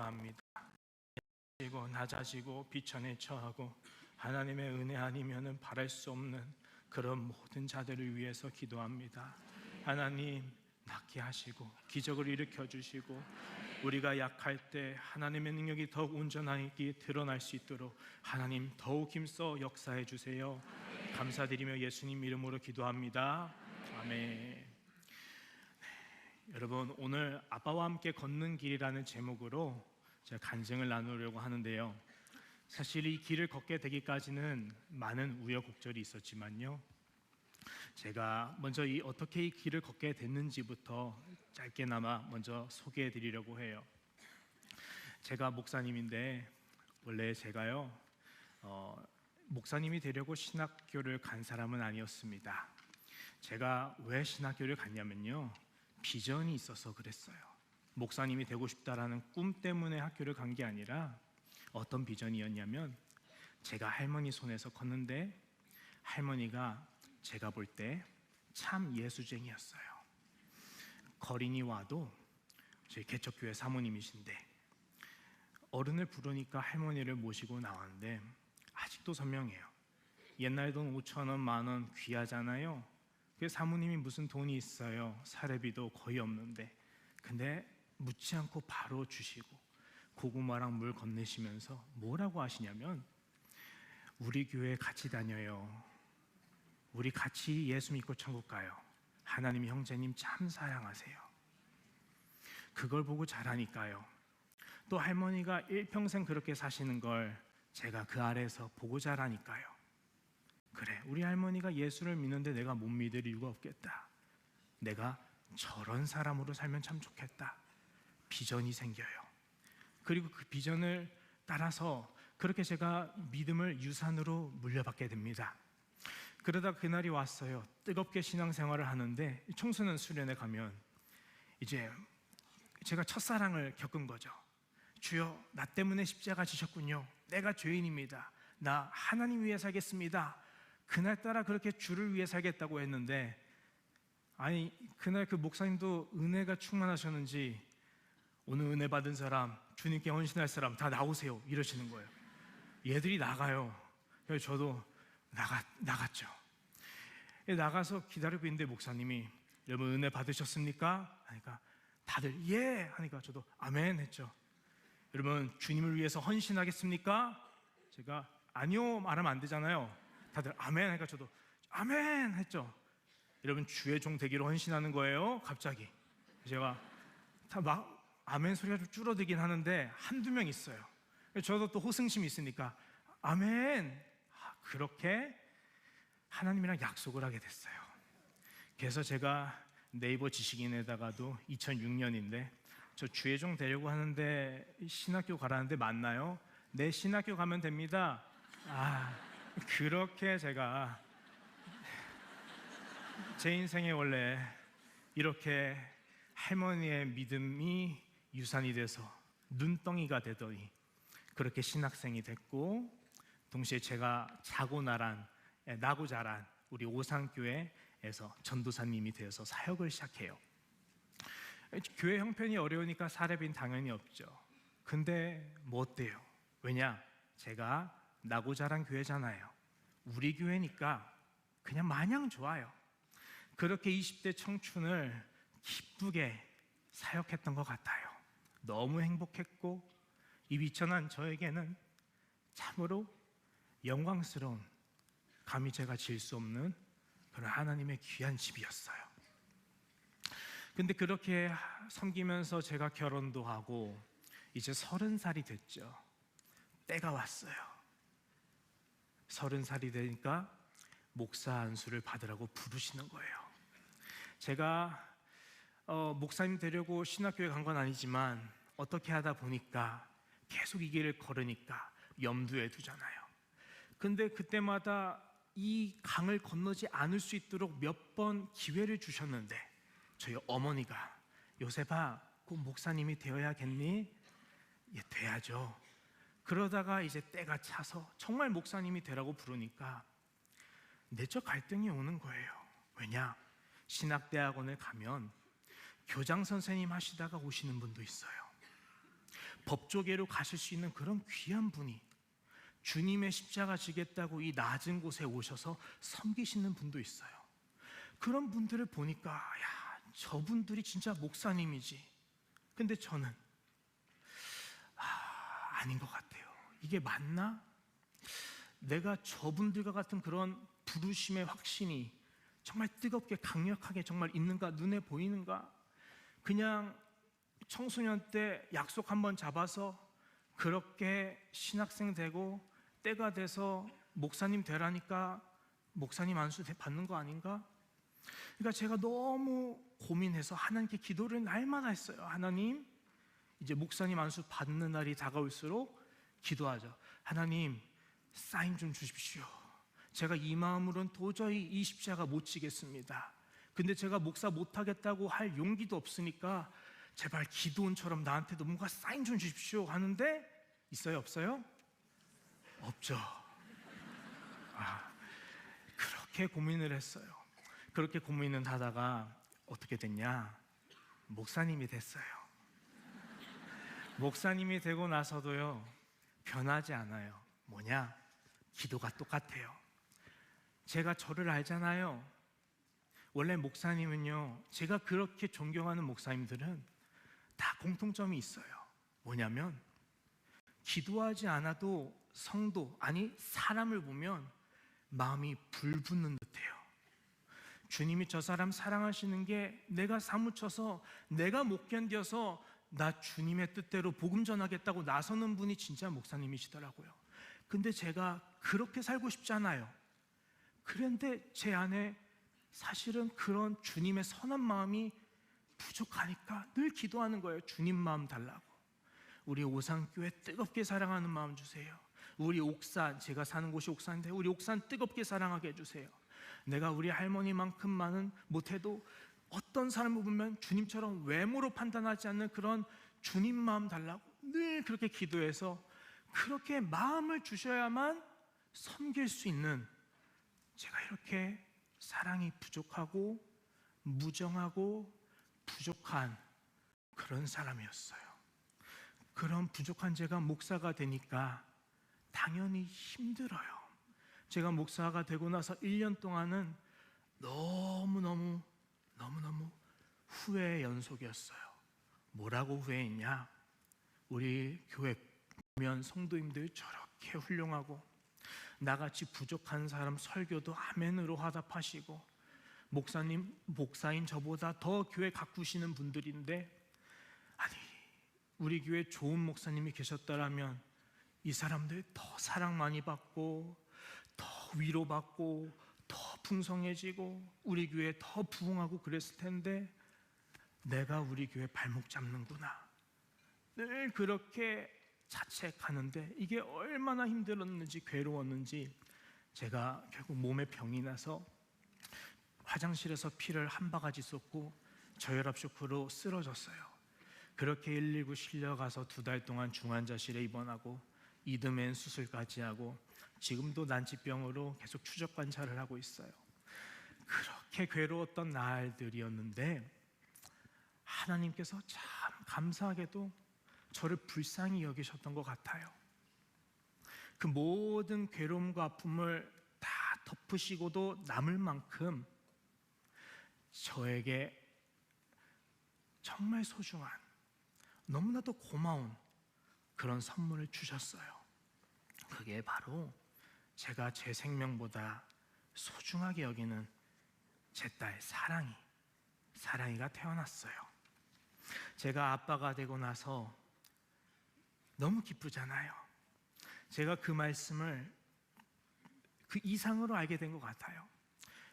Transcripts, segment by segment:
기도합니다. 낮아지고 비천에 처하고 하나님의 은혜 아니면은 바랄 수 없는 그런 모든 자들을 위해서 기도합니다. 하나님 낫게 하시고 기적을 일으켜 주시고 우리가 약할 때 하나님의 능력이 더욱 온전하게 드러날 수 있도록 하나님 더욱 힘써 역사해 주세요. 감사드리며 예수님 이름으로 기도합니다. 아멘. 여러분, 오늘 아빠와 함께 걷는 길이라는 제목으로 제가 간증을 나누려고 하는데요. 사실 이 길을 걷게 되기까지는 많은 우여곡절이 있었지만요, 제가 먼저 어떻게 이 길을 걷게 됐는지부터 짧게나마 먼저 소개해 드리려고 해요. 제가 목사님인데 원래 제가요 목사님이 되려고 신학교를 간 사람은 아니었습니다. 제가 왜 신학교를 갔냐면요, 비전이 있어서 그랬어요. 목사님이 되고 싶다라는 꿈 때문에 학교를 간 게 아니라 어떤 비전이었냐면, 제가 할머니 손에서 컸는데 할머니가 제가 볼 때 참 예수쟁이였어요. 거린이 와도 저희 개척교회 사모님이신데 어른을 부르니까 할머니를 모시고 나왔는데 아직도 선명해요. 옛날 돈 5,000원, 만원 귀하잖아요. 그 사모님이 무슨 돈이 있어요. 사례비도 거의 없는데, 근데 묻지 않고 바로 주시고 고구마랑 물 건네시면서 뭐라고 하시냐면, 우리 교회 같이 다녀요. 우리 같이 예수 믿고 천국 가요. 하나님 형제님 참 사랑하세요. 그걸 보고 자라니까요. 또 할머니가 일평생 그렇게 사시는 걸 제가 그 아래에서 보고 자라니까요. 그래, 우리 할머니가 예수를 믿는데 내가 못 믿을 이유가 없겠다. 내가 저런 사람으로 살면 참 좋겠다. 비전이 생겨요. 그리고 그 비전을 따라서 그렇게 제가 믿음을 유산으로 물려받게 됩니다. 그러다 그날이 왔어요. 뜨겁게 신앙생활을 하는데 청소년 수련회 가면 이제 제가 첫사랑을 겪은 거죠. 주여, 나 때문에 십자가 지셨군요. 내가 죄인입니다. 나 하나님 위해 살겠습니다. 그날따라 그렇게 주를 위해 살겠다고 했는데, 아니 그날 그 목사님도 은혜가 충만하셨는지 오늘 은혜 받은 사람, 주님께 헌신할 사람 다 나오세요 이러시는 거예요. 얘들이 나가요. 그래서 저도 나갔죠. 나가서 기다리고 있는데 목사님이 여러분 은혜 받으셨습니까? 하니까 다들 예 하니까 저도 아멘 했죠. 여러분 주님을 위해서 헌신하겠습니까? 제가 아니요 말하면 안 되잖아요. 다들 아멘 하니까 저도 아멘 했죠. 여러분 주의 종 되기로 헌신하는 거예요. 갑자기 제가 다 막 아멘 소리가 좀 줄어들긴 하는데 한두 명 있어요. 저도 또 호승심이 있으니까 아멘. 그렇게 하나님이랑 약속을 하게 됐어요. 그래서 제가 네이버 지식인에다가도 2006년인데 저 주의 종 되려고 하는데 신학교 가라는데 맞나요? 네, 신학교 가면 됩니다. 그렇게 제가 제 인생에 원래 이렇게 할머니의 믿음이 유산이 돼서 눈덩이가 되더니 그렇게 신학생이 됐고, 동시에 제가 나고 자란 우리 오산교회에서 전도사님이 되어서 사역을 시작해요. 교회 형편이 어려우니까 사례비는 당연히 없죠. 근데 뭐 어때요? 왜냐? 제가 나고 자란 교회잖아요. 우리 교회니까 그냥 마냥 좋아요. 그렇게 20대 청춘을 기쁘게 사역했던 것 같아요. 너무 행복했고 이 비천한 저에게는 참으로 영광스러운, 감히 제가 질 수 없는 그런 하나님의 귀한 집이었어요. 근데 그렇게 섬기면서 제가 결혼도 하고 이제 30살이 됐죠. 때가 왔어요. 30살이 되니까 목사 안수를 받으라고 부르시는 거예요. 제가 목사님 되려고 신학교에 간 건 아니지만 어떻게 하다 보니까 계속 이 길을 걸으니까 염두에 두잖아요. 근데 그때마다 이 강을 건너지 않을 수 있도록 몇 번 기회를 주셨는데 저희 어머니가 요셉아, 꼭 목사님이 되어야겠니? 예, 돼야죠. 그러다가 이제 때가 차서 정말 목사님이 되라고 부르니까 내적 갈등이 오는 거예요. 왜냐? 신학대학원을 가면 교장 선생님 하시다가 오시는 분도 있어요. 법조계로 가실 수 있는 그런 귀한 분이 주님의 십자가 지겠다고 이 낮은 곳에 오셔서 섬기시는 분도 있어요. 그런 분들을 보니까 야, 저분들이 진짜 목사님이지. 근데 저는 아닌 것 같아요. 이게 맞나? 내가 저분들과 같은 그런 부르심의 확신이 정말 뜨겁게 강력하게 정말 있는가? 눈에 보이는가? 그냥 청소년 때 약속 한번 잡아서 그렇게 신학생 되고 때가 돼서 목사님 되라니까 목사님 안수 받는 거 아닌가? 그러니까 제가 너무 고민해서 하나님께 기도를 날마다 했어요. 하나님, 이제 목사님 안수 받는 날이 다가올수록 기도하죠. 하나님, 사인 좀 주십시오. 제가 이 마음으로는 도저히 이 십자가 못 지겠습니다. 근데 제가 목사 못하겠다고 할 용기도 없으니까 제발 기도원처럼 나한테도 뭔가 사인 좀 주십시오 하는데 있어요? 없어요? 없죠. 그렇게 고민을 했어요. 그렇게 고민을 하다가 어떻게 됐냐? 목사님이 됐어요. 목사님이 되고 나서도요, 변하지 않아요. 뭐냐? 기도가 똑같아요. 제가 저를 알잖아요. 원래 목사님은요, 제가 그렇게 존경하는 목사님들은 다 공통점이 있어요. 뭐냐면 기도하지 않아도 성도, 아니 사람을 보면 마음이 불붙는 듯해요. 주님이 저 사람 사랑하시는 게 내가 사무쳐서 내가 못 견뎌서 나 주님의 뜻대로 복음 전하겠다고 나서는 분이 진짜 목사님이시더라고요. 근데 제가 그렇게 살고 싶잖아요. 그런데 제 안에 사실은 그런 주님의 선한 마음이 부족하니까 늘 기도하는 거예요. 주님 마음 달라고. 우리 오산교회 뜨겁게 사랑하는 마음 주세요. 우리 옥산, 제가 사는 곳이 옥산인데 우리 옥산 뜨겁게 사랑하게 해주세요. 내가 우리 할머니만큼만은 못해도 어떤 사람을 보면 주님처럼 외모로 판단하지 않는 그런 주님 마음 달라고 늘 그렇게 기도해서 그렇게 마음을 주셔야만 섬길 수 있는, 제가 이렇게 사랑이 부족하고 무정하고 부족한 그런 사람이었어요. 그런 부족한 제가 목사가 되니까 당연히 힘들어요. 제가 목사가 되고 나서 1년 동안은 너무너무 후회의 연속이었어요. 뭐라고 후회했냐? 우리 교회 보면 성도님들 저렇게 훌륭하고 나같이 부족한 사람 설교도 아멘으로 화답하시고 목사인 저보다 더 교회 가꾸시는 분들인데, 아니 우리 교회 좋은 목사님이 계셨더라면 이 사람들 더 사랑 많이 받고 더 위로받고 더 풍성해지고 우리 교회 더 부흥하고 그랬을 텐데 내가 우리 교회 발목 잡는구나. 늘 그렇게 자책하는데 이게 얼마나 힘들었는지 괴로웠는지 제가 결국 몸에 병이 나서 화장실에서 피를 한 바가지 쏟고 저혈압 쇼크로 쓰러졌어요. 그렇게 119 실려가서 2달 동안 중환자실에 입원하고 이듬해엔 수술까지 하고 지금도 난치병으로 계속 추적 관찰을 하고 있어요. 그렇게 괴로웠던 날들이었는데 하나님께서 참 감사하게도 저를 불쌍히 여기셨던 것 같아요. 그 모든 괴로움과 아픔을 다 덮으시고도 남을 만큼 저에게 정말 소중한, 너무나도 고마운 그런 선물을 주셨어요. 그게 바로 제가 제 생명보다 소중하게 여기는 제 딸 사랑이가 태어났어요. 제가 아빠가 되고 나서 너무 기쁘잖아요. 제가 그 말씀을 그 이상으로 알게 된 것 같아요.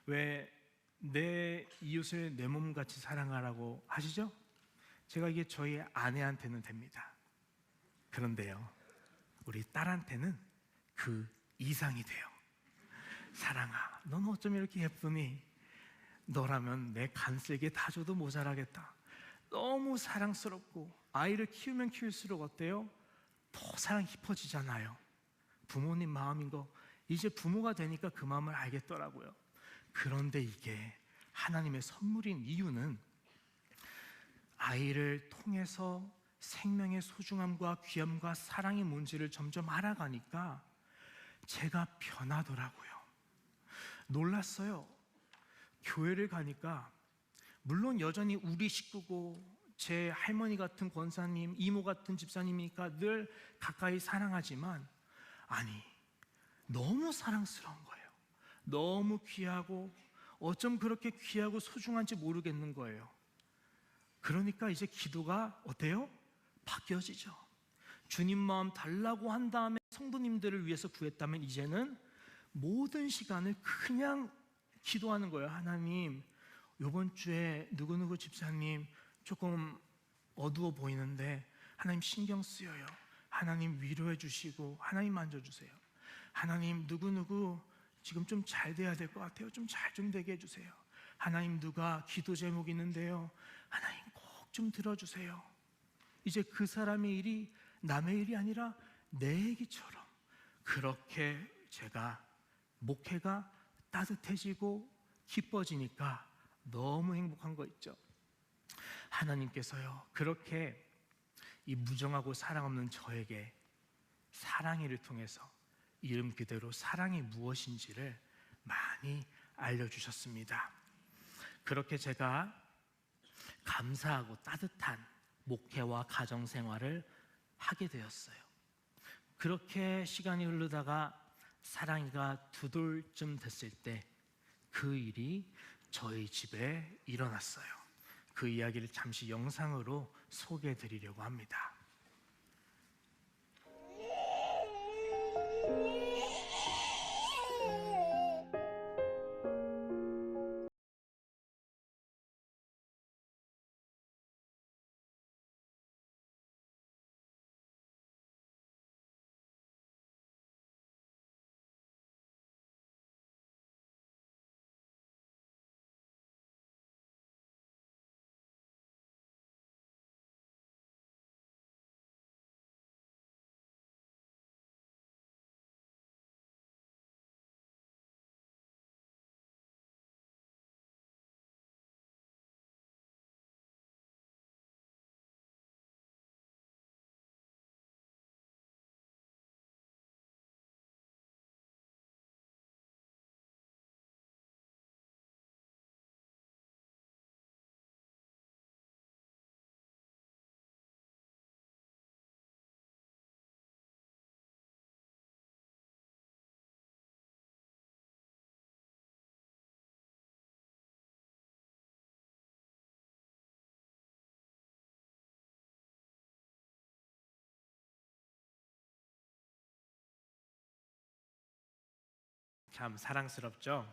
왜 내 이웃을 내 몸같이 사랑하라고 하시죠? 제가 이게 저희 아내한테는 됩니다. 그런데요, 우리 딸한테는 그 이상이 돼요. 사랑아, 넌 어쩜 이렇게 예쁘니? 너라면 내 간쓸게 다 줘도 모자라겠다. 너무 사랑스럽고 아이를 키우면 키울수록 어때요? 더 사랑이 깊어지잖아요. 부모님 마음인 거 이제 부모가 되니까 그 마음을 알겠더라고요. 그런데 이게 하나님의 선물인 이유는 아이를 통해서 생명의 소중함과 귀함과 사랑이 뭔지를 점점 알아가니까 제가 변하더라고요. 놀랐어요. 교회를 가니까 물론 여전히 우리 식구고 제 할머니 같은 권사님, 이모 같은 집사님이니까 늘 가까이 사랑하지만, 아니, 너무 사랑스러운 거예요. 너무 귀하고 어쩜 그렇게 귀하고 소중한지 모르겠는 거예요. 그러니까 이제 기도가 어때요? 바뀌어지죠. 주님 마음 달라고 한 다음에 성도님들을 위해서 구했다면 이제는 모든 시간을 그냥 기도하는 거예요. 하나님, 이번 주에 누구누구 집사님 조금 어두워 보이는데 하나님 신경 쓰여요. 하나님 위로해 주시고 하나님 만져주세요. 하나님 누구누구 지금 좀 잘 돼야 될 것 같아요. 좀 잘 좀 되게 해주세요. 하나님 누가 기도 제목이 있는데요. 하나님 꼭 좀 들어주세요. 이제 그 사람의 일이 남의 일이 아니라 내 얘기처럼 그렇게 제가 목회가 따뜻해지고 기뻐지니까 너무 행복한 거 있죠. 하나님께서요 그렇게 이 무정하고 사랑 없는 저에게 사랑이를 통해서 이름 그대로 사랑이 무엇인지를 많이 알려주셨습니다. 그렇게 제가 감사하고 따뜻한 목회와 가정생활을 하게 되었어요. 그렇게 시간이 흐르다가 사랑이가 2돌쯤 됐을 때 그 일이 저희 집에 일어났어요. 그 이야기를 잠시 영상으로 소개해 드리려고 합니다. 참 사랑스럽죠?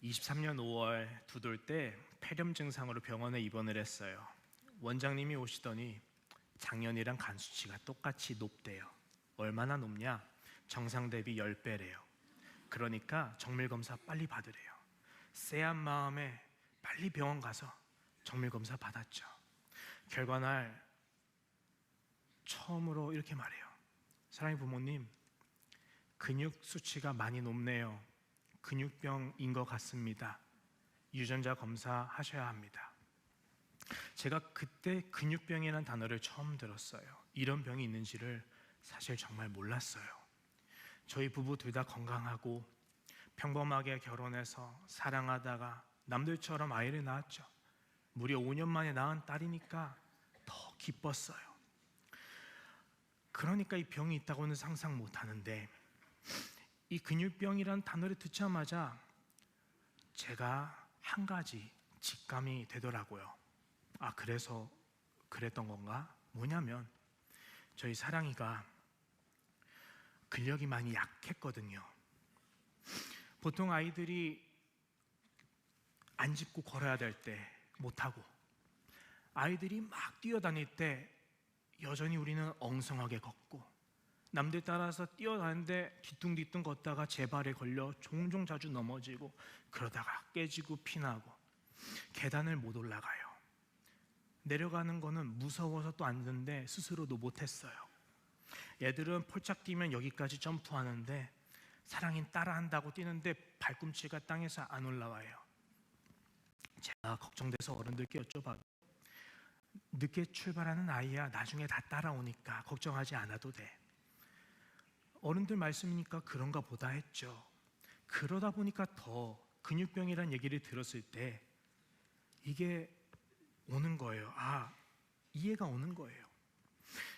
23년 5월 2돌 때 폐렴 증상으로 병원에 입원을 했어요. 원장님이 오시더니 작년이랑 간 수치가 똑같이 높대요. 얼마나 높냐? 정상 대비 10배래요. 그러니까 정밀 검사 빨리 받으래요. 쎄한 마음에 빨리 병원 가서 정밀 검사 받았죠. 결과날 처음으로 이렇게 말해요. 사랑의 부모님, 근육 수치가 많이 높네요. 근육병인 것 같습니다. 유전자 검사하셔야 합니다. 제가 그때 근육병이라는 단어를 처음 들었어요. 이런 병이 있는지를 사실 정말 몰랐어요. 저희 부부 둘 다 건강하고 평범하게 결혼해서 사랑하다가 남들처럼 아이를 낳았죠. 무려 5년 만에 낳은 딸이니까 더 기뻤어요. 그러니까 이 병이 있다고는 상상 못 하는데, 이 근육병이라는 단어를 듣자마자 제가 한 가지 직감이 되더라고요. 아, 그래서 그랬던 건가? 뭐냐면 저희 사랑이가 근력이 많이 약했거든요. 보통 아이들이 안 짚고 걸어야 될 때 못하고, 아이들이 막 뛰어다닐 때 여전히 우리는 엉성하게 걷고, 남들 따라서 뛰어가는데 뒤뚱뒤뚱 걷다가 제 발에 걸려 종종 자주 넘어지고, 그러다가 깨지고 피나고 계단을 못 올라가요. 내려가는 거는 무서워서 또 앉는데 스스로도 못했어요. 얘들은 폴짝 뛰면 여기까지 점프하는데 사랑인 따라한다고 뛰는데 발꿈치가 땅에서 안 올라와요. 제가 걱정돼서 어른들께 여쭤봐도 늦게 출발하는 아이야 나중에 다 따라오니까 걱정하지 않아도 돼. 어른들 말씀이니까 그런가 보다 했죠. 그러다 보니까 더 근육병이란 얘기를 들었을 때 이게 오는 거예요. 이해가 오는 거예요.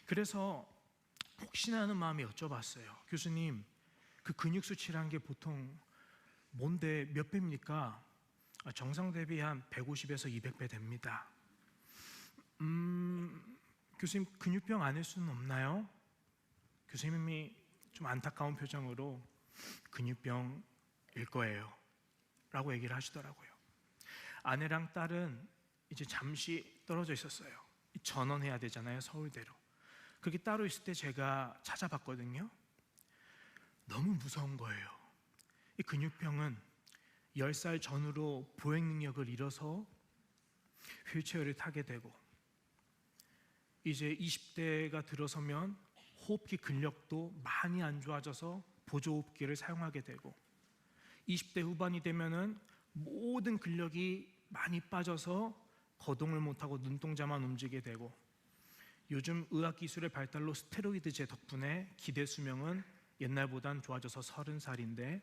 그래서 혹시나 하는 마음에 여쭤봤어요. 교수님, 그 근육 수치란 게 보통 뭔데 몇 배입니까? 정상 대비 한 150에서 200배 됩니다. 교수님, 근육병 아닐 수는 없나요? 교수님이 좀 안타까운 표정으로 근육병일 거예요 라고 얘기를 하시더라고요. 아내랑 딸은 이제 잠시 떨어져 있었어요. 전원해야 되잖아요, 서울대로. 그렇게 따로 있을 때 제가 찾아봤거든요. 너무 무서운 거예요. 이 근육병은 10살 전후로 보행 능력을 잃어서 휠체어를 타게 되고, 이제 20대가 들어서면 호흡기 근력도 많이 안 좋아져서 보조호흡기를 사용하게 되고, 20대 후반이 되면은 모든 근력이 많이 빠져서 거동을 못하고 눈동자만 움직이게 되고, 요즘 의학기술의 발달로 스테로이드제 덕분에 기대 수명은 옛날보단 좋아져서 30살인데,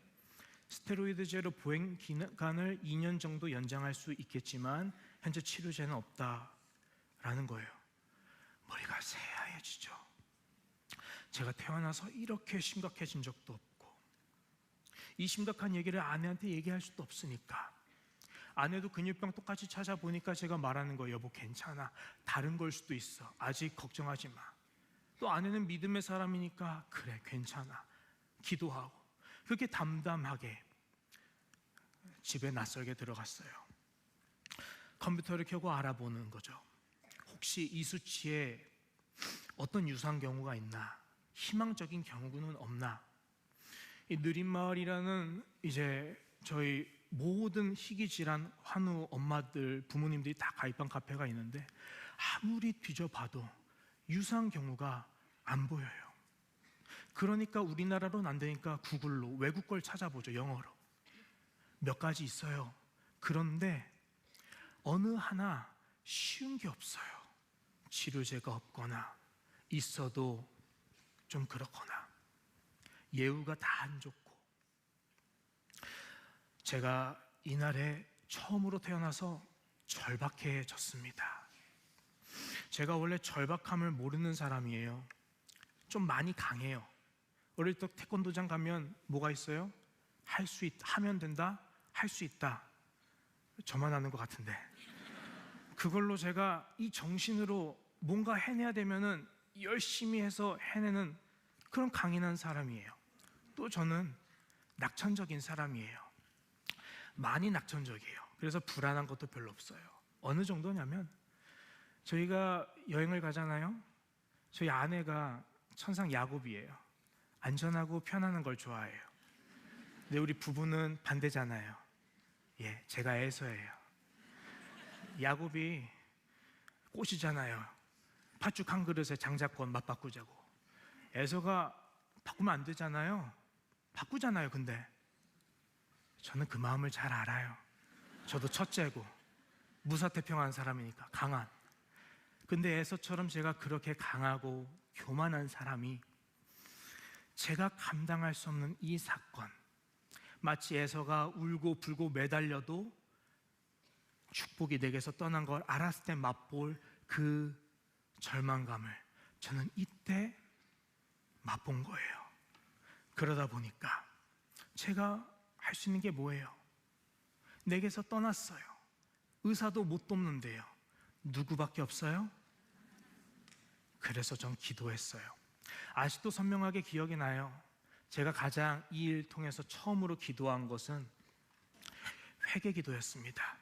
스테로이드제로 보행 기간을 2년 정도 연장할 수 있겠지만 현재 치료제는 없다라는 거예요. 머리가 새하얘지죠. 제가 태어나서 이렇게 심각해진 적도 없고, 이 심각한 얘기를 아내한테 얘기할 수도 없으니까, 아내도 근육병 똑같이 찾아보니까 제가 말하는 거예요. 여보, 괜찮아, 다른 걸 수도 있어, 아직 걱정하지 마. 또 아내는 믿음의 사람이니까 그래, 괜찮아, 기도하고. 그렇게 담담하게 집에 낯설게 들어갔어요. 컴퓨터를 켜고 알아보는 거죠. 혹시 이 수치에 어떤 유사한 경우가 있나, 희망적인 경우는 없나. 이 느린마을이라는 이제 저희 모든 희귀질환 환우 엄마들, 부모님들이 다 가입한 카페가 있는데 아무리 뒤져봐도 유사한 경우가 안 보여요. 그러니까 우리나라로는 안 되니까 구글로 외국 걸 찾아보죠. 영어로 몇 가지 있어요. 그런데 어느 하나 쉬운 게 없어요. 치료제가 없거나 있어도 좀 그렇거나 예후가 다 안 좋고. 제가 이날에 처음으로 태어나서 절박해졌습니다. 제가 원래 절박함을 모르는 사람이에요. 좀 많이 강해요. 어릴 때 태권도장 가면 뭐가 있어요? 하면 된다, 할 수 있다. 저만 아는 것 같은데, 그걸로 제가 이 정신으로 뭔가 해내야 되면은 열심히 해서 해내는 그런 강인한 사람이에요. 또 저는 낙천적인 사람이에요. 많이 낙천적이에요. 그래서 불안한 것도 별로 없어요. 어느 정도냐면, 저희가 여행을 가잖아요. 저희 아내가 천상 야곱이에요. 안전하고 편안한 걸 좋아해요. 근데 우리 부부는 반대잖아요. 제가 에서예요. 야곱이 꽃이잖아요. 팥죽 한 그릇에 장자권 맞바꾸자고. 에서가 바꾸면 안 되잖아요. 바꾸잖아요. 근데 저는 그 마음을 잘 알아요. 저도 첫째고 무사태평한 사람이니까, 강한. 근데 에서처럼 제가 그렇게 강하고 교만한 사람이 제가 감당할 수 없는 이 사건, 마치 에서가 울고 불고 매달려도 축복이 내게서 떠난 걸 알았을 때 맛볼 그 절망감을 저는 이때 맛본 거예요. 그러다 보니까 제가 할 수 있는 게 뭐예요? 내게서 떠났어요. 의사도 못 돕는데요. 누구밖에 없어요? 그래서 전 기도했어요. 아직도 선명하게 기억이 나요. 제가 가장 이 일 통해서 처음으로 기도한 것은 회개 기도였습니다.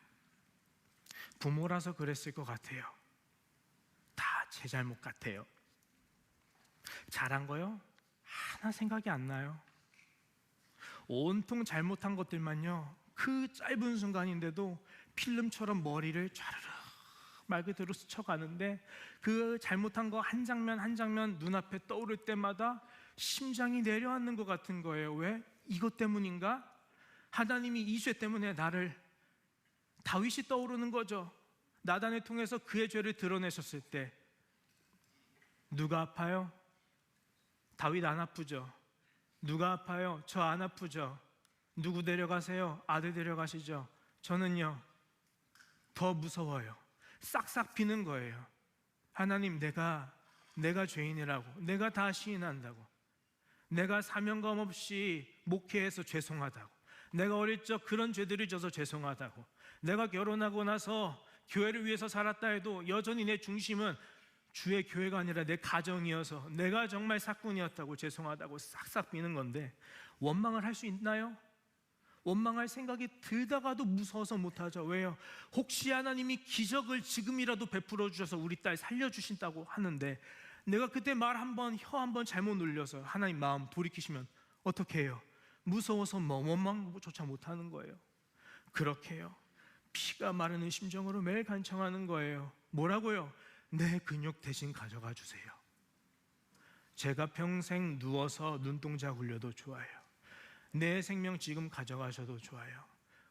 부모라서 그랬을 것 같아요. 다 제 잘못 같아요. 잘한 거요? 하나 생각이 안 나요. 온통 잘못한 것들만요, 그 짧은 순간인데도 필름처럼 머리를 촤르르 말 그대로 스쳐가는데, 그 잘못한 거 한 장면 한 장면 눈앞에 떠오를 때마다 심장이 내려앉는 것 같은 거예요. 왜? 이것 때문인가? 하나님이 이 죄 때문에 나를, 다윗이 떠오르는 거죠. 나단을 통해서 그의 죄를 드러내셨을 때 누가 아파요? 다윗 안 아프죠? 누가 아파요? 저 안 아프죠? 누구 데려가세요? 아들 데려가시죠? 저는요, 더 무서워요. 싹싹 비는 거예요. 하나님, 내가 죄인이라고, 내가 다 시인한다고, 내가 사명감 없이 목회해서 죄송하다고, 내가 어릴 적 그런 죄들을 져서 죄송하다고, 내가 결혼하고 나서 교회를 위해서 살았다 해도 여전히 내 중심은 주의 교회가 아니라 내 가정이어서 내가 정말 사꾼이었다고 죄송하다고 싹싹 비는 건데, 원망을 할 수 있나요? 원망할 생각이 들다가도 무서워서 못하죠. 왜요? 혹시 하나님이 기적을 지금이라도 베풀어 주셔서 우리 딸 살려주신다고 하는데, 내가 그때 말 한번, 혀 한번 잘못 눌려서 하나님 마음 돌이키시면 어떻게 해요? 무서워서 원망조차 못하는 거예요. 그렇게 해요. 피가 마르는 심정으로 매일 간청하는 거예요. 뭐라고요? 내 근육 대신 가져가 주세요. 제가 평생 누워서 눈동자 굴려도 좋아요. 내 생명 지금 가져가셔도 좋아요.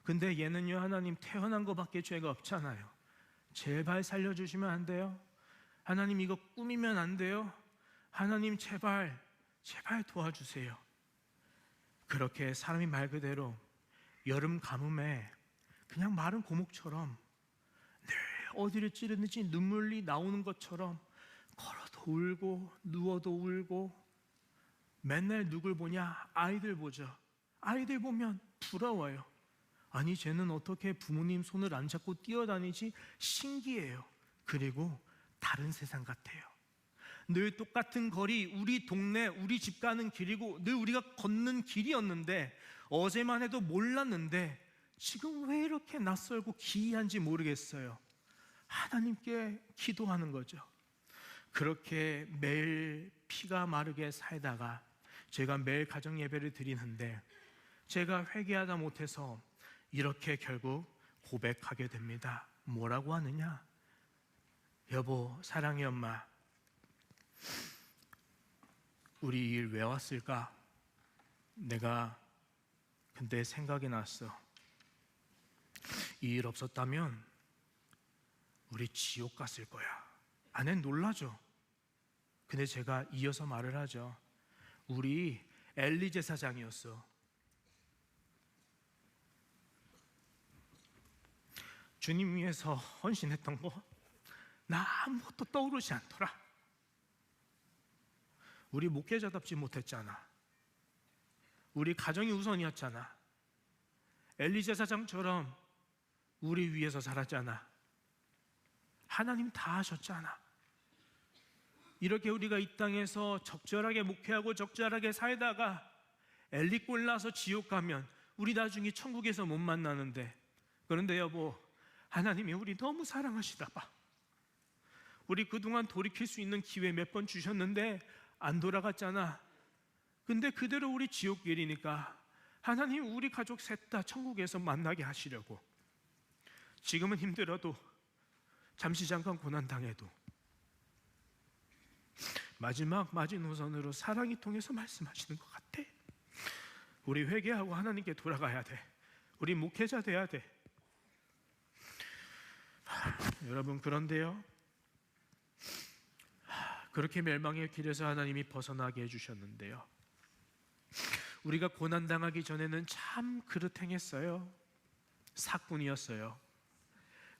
근데 얘는요, 하나님 태어난 것밖에 죄가 없잖아요. 제발 살려주시면 안 돼요? 하나님 이거 꾸미면 안 돼요? 하나님 제발 도와주세요. 그렇게 사람이 말 그대로 여름 가뭄에 그냥 마른 고목처럼 늘 어디를 찌르는지 눈물이 나오는 것처럼 걸어도 울고 누워도 울고, 맨날 누굴 보냐? 아이들 보죠. 아이들 보면 부러워요. 아니 쟤는 어떻게 부모님 손을 안 잡고 뛰어다니지? 신기해요. 그리고 다른 세상 같아요. 늘 똑같은 거리, 우리 동네, 우리 집 가는 길이고 늘 우리가 걷는 길이었는데, 어제만 해도 몰랐는데 지금 왜 이렇게 낯설고 기이한지 모르겠어요. 하나님께 기도하는 거죠. 그렇게 매일 피가 마르게 살다가 제가 매일 가정 예배를 드리는데, 제가 회개하다 못해서 이렇게 결국 고백하게 됩니다. 뭐라고 하느냐? 여보, 사랑해 엄마, 우리 일 왜 왔을까? 내가 근데 생각이 났어. 이 일 없었다면 우리 지옥 갔을 거야. 아내는 놀라죠. 근데 제가 이어서 말을 하죠. 우리 엘리 제사장이었어. 주님 위해서 헌신했던 거 나 아무것도 떠오르지 않더라. 우리 목회자답지 못했잖아. 우리 가정이 우선이었잖아. 엘리 제사장처럼 우리 위해서 살았잖아. 하나님 다 하셨잖아. 이렇게 우리가 이 땅에서 적절하게 목회하고 적절하게 살다가 엘리 꼴 나서 지옥 가면 우리 나중에 천국에서 못 만나는데, 그런데 여보, 하나님이 우리 너무 사랑하시다 봐. 우리 그동안 돌이킬 수 있는 기회 몇 번 주셨는데 안 돌아갔잖아. 근데 그대로 우리 지옥길이니까 하나님 우리 가족 셋 다 천국에서 만나게 하시려고. 지금은 힘들어도, 잠시 잠깐 고난당해도 마지막 마지노선으로 사랑이 통해서 말씀하시는 것 같아. 우리 회개하고 하나님께 돌아가야 돼. 우리 목회자 돼야 돼. 여러분, 그런데요, 그렇게 멸망의 길에서 하나님이 벗어나게 해주셨는데요, 우리가 고난당하기 전에는 참 그릇 행했어요. 사꾼이었어요.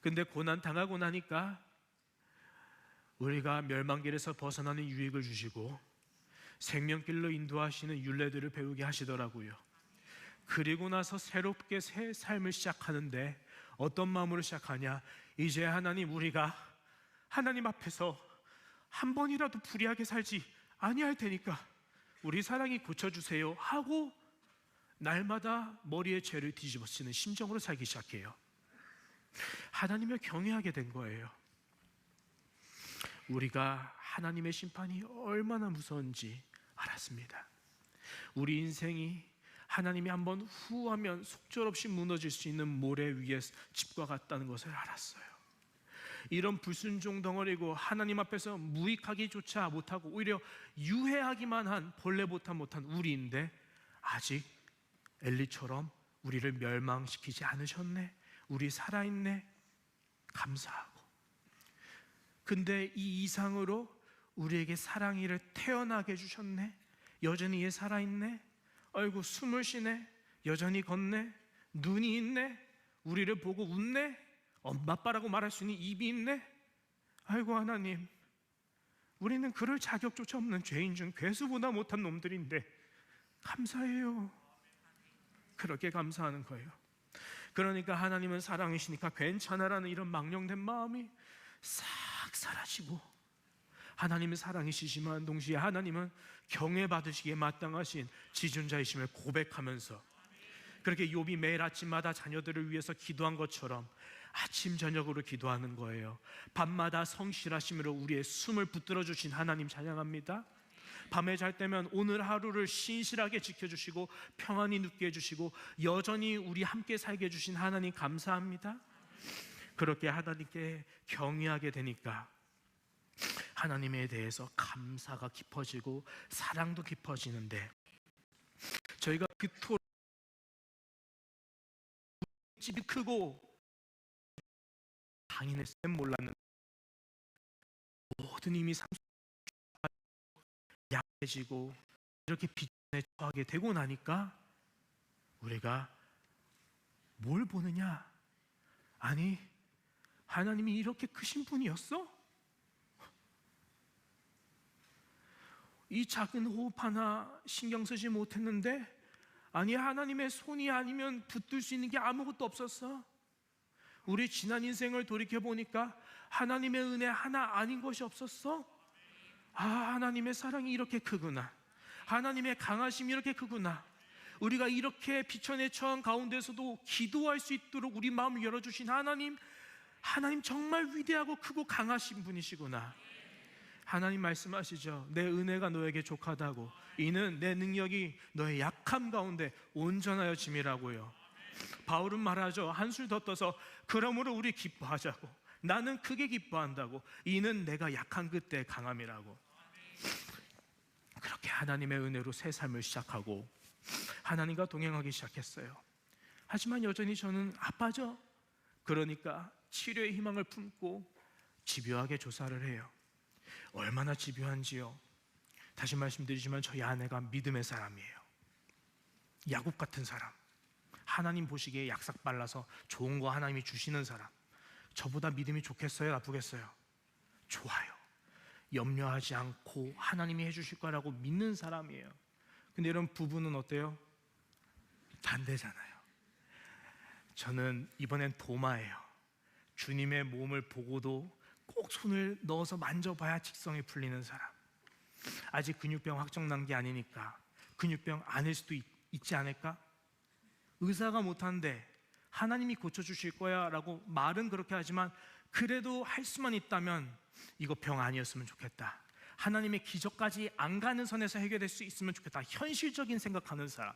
근데 고난당하고 나니까 우리가 멸망길에서 벗어나는 유익을 주시고 생명길로 인도하시는 율례들을 배우게 하시더라고요. 그리고 나서 새롭게 새 삶을 시작하는데 어떤 마음으로 시작하냐? 이제 하나님, 우리가 하나님 앞에서 한 번이라도 불의하게 살지 아니할 테니까 우리 사랑이 고쳐주세요 하고 날마다 머리에 죄를 뒤집어쓰는 심정으로 살기 시작해요. 하나님을 경외하게 된 거예요. 우리가 하나님의 심판이 얼마나 무서운지 알았습니다. 우리 인생이 하나님이 한번 후하면 속절없이 무너질 수 있는 모래 위에 집과 같다는 것을 알았어요. 이런 불순종 덩어리고 하나님 앞에서 무익하기조차 못하고 오히려 유해하기만 한 벌레보다 못한 우리인데, 아직 엘리처럼 우리를 멸망시키지 않으셨네, 우리 살아있네, 감사하고 근데 이 이상으로 우리에게 사랑이를 태어나게 해주셨네. 여전히 얘 살아있네. 아이고 숨을 쉬네. 여전히 걷네. 눈이 있네. 우리를 보고 웃네. 엄마 아빠라고 말할 수 있는 입이 있네. 아이고 하나님, 우리는 그럴 자격조차 없는 죄인 중 괴수보다 못한 놈들인데 감사해요. 그렇게 감사하는 거예요. 그러니까 하나님은 사랑이시니까 괜찮아라는 이런 망령된 마음이 싹 사라지고, 하나님은 사랑이시지만 동시에 하나님은 경외받으시기에 마땅하신 지존자이심을 고백하면서, 그렇게 욥이 매일 아침마다 자녀들을 위해서 기도한 것처럼 아침 저녁으로 기도하는 거예요. 밤마다 성실하심으로 우리의 숨을 붙들어 주신 하나님 찬양합니다. 밤에 잘 때면 오늘 하루를 신실하게 지켜주시고 평안히 눕게 해주시고 여전히 우리 함께 살게 해주신 하나님 감사합니다. 그렇게 하나님께 경외하게 되니까 하나님에 대해서 감사가 깊어지고 사랑도 깊어지는데, 저희가 그토록 집이 크고 당연히 쌤 몰랐는데 모든 힘이 약해지고 이렇게 비전에 처하게 되고 나니까 우리가 뭘 보느냐? 아니, 하나님이 이렇게 크신 분이었어? 이 작은 호흡 하나 신경 쓰지 못했는데, 아니 하나님의 손이 아니면 붙들 수 있는 게 아무것도 없었어. 우리 지난 인생을 돌이켜보니까 하나님의 은혜 하나 아닌 것이 없었어. 아, 하나님의 사랑이 이렇게 크구나. 하나님의 강하심이 이렇게 크구나. 우리가 이렇게 비천에 처한 가운데서도 기도할 수 있도록 우리 마음을 열어주신 하나님, 하나님 정말 위대하고 크고 강하신 분이시구나. 하나님 말씀하시죠. 내 은혜가 너에게 족하다고, 이는 내 능력이 너의 약함 가운데 온전하여 짐이라고요. 바울은 말하죠. 한술 더 떠서 그러므로 우리 기뻐하자고, 나는 크게 기뻐한다고, 이는 내가 약한 그때의 강함이라고. 그렇게 하나님의 은혜로 새 삶을 시작하고 하나님과 동행하기 시작했어요. 하지만 여전히 저는 아빠죠. 그러니까 치료의 희망을 품고 집요하게 조사를 해요. 얼마나 집요한지요. 다시 말씀드리지만 저희 아내가 믿음의 사람이에요. 야곱 같은 사람. 하나님 보시기에 약삭 발라서 좋은 거 하나님이 주시는 사람. 저보다 믿음이 좋겠어요? 나쁘겠어요? 좋아요. 염려하지 않고 하나님이 해주실 거라고 믿는 사람이에요. 근데 이런 부부는 어때요? 반대잖아요. 저는 이번엔 도마예요. 주님의 몸을 보고도 꼭 손을 넣어서 만져봐야 직성이 풀리는 사람. 아직 근육병 확정 난 게 아니니까 근육병 아닐 수도 있지 않을까? 의사가 못한데 하나님이 고쳐주실 거야 라고 말은 그렇게 하지만 그래도 할 수만 있다면 이거 병 아니었으면 좋겠다. 하나님의 기적까지 안 가는 선에서 해결될 수 있으면 좋겠다. 현실적인 생각하는 사람.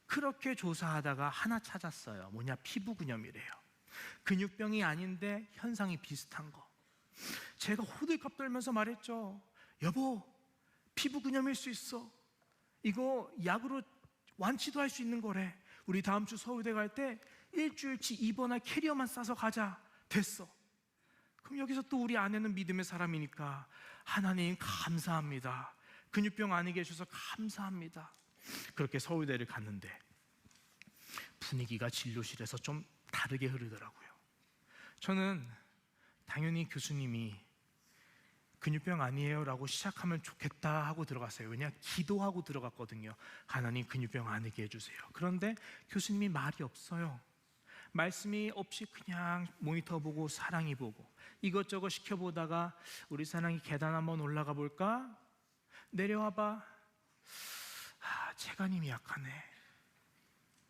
그렇게 조사하다가 하나 찾았어요. 뭐냐? 피부근염이래요. 근육병이 아닌데 현상이 비슷한 거. 제가 호들갑 떨면서 말했죠. 여보, 피부근염일 수 있어. 이거 약으로 완치도 할 수 있는 거래. 우리 다음 주 서울대 갈 때 일주일치 입원할 캐리어만 싸서 가자. 됐어. 그럼 여기서 또 우리 아내는 믿음의 사람이니까 하나님 감사합니다. 근육병 아니게 해주셔서 감사합니다. 그렇게 서울대를 갔는데 분위기가 진료실에서 좀 다르게 흐르더라고요. 저는 당연히 교수님이 근육병 아니에요 라고 시작하면 좋겠다 하고 들어갔어요. 왜냐? 기도하고 들어갔거든요. 하나님 근육병 아니게 해주세요. 그런데 교수님이 말이 없어요. 말씀이 없이 그냥 모니터 보고 사랑이 보고 이것저것 시켜보다가 우리 사랑이 계단 한번 올라가 볼까? 내려와봐. 아, 체간힘이 약하네.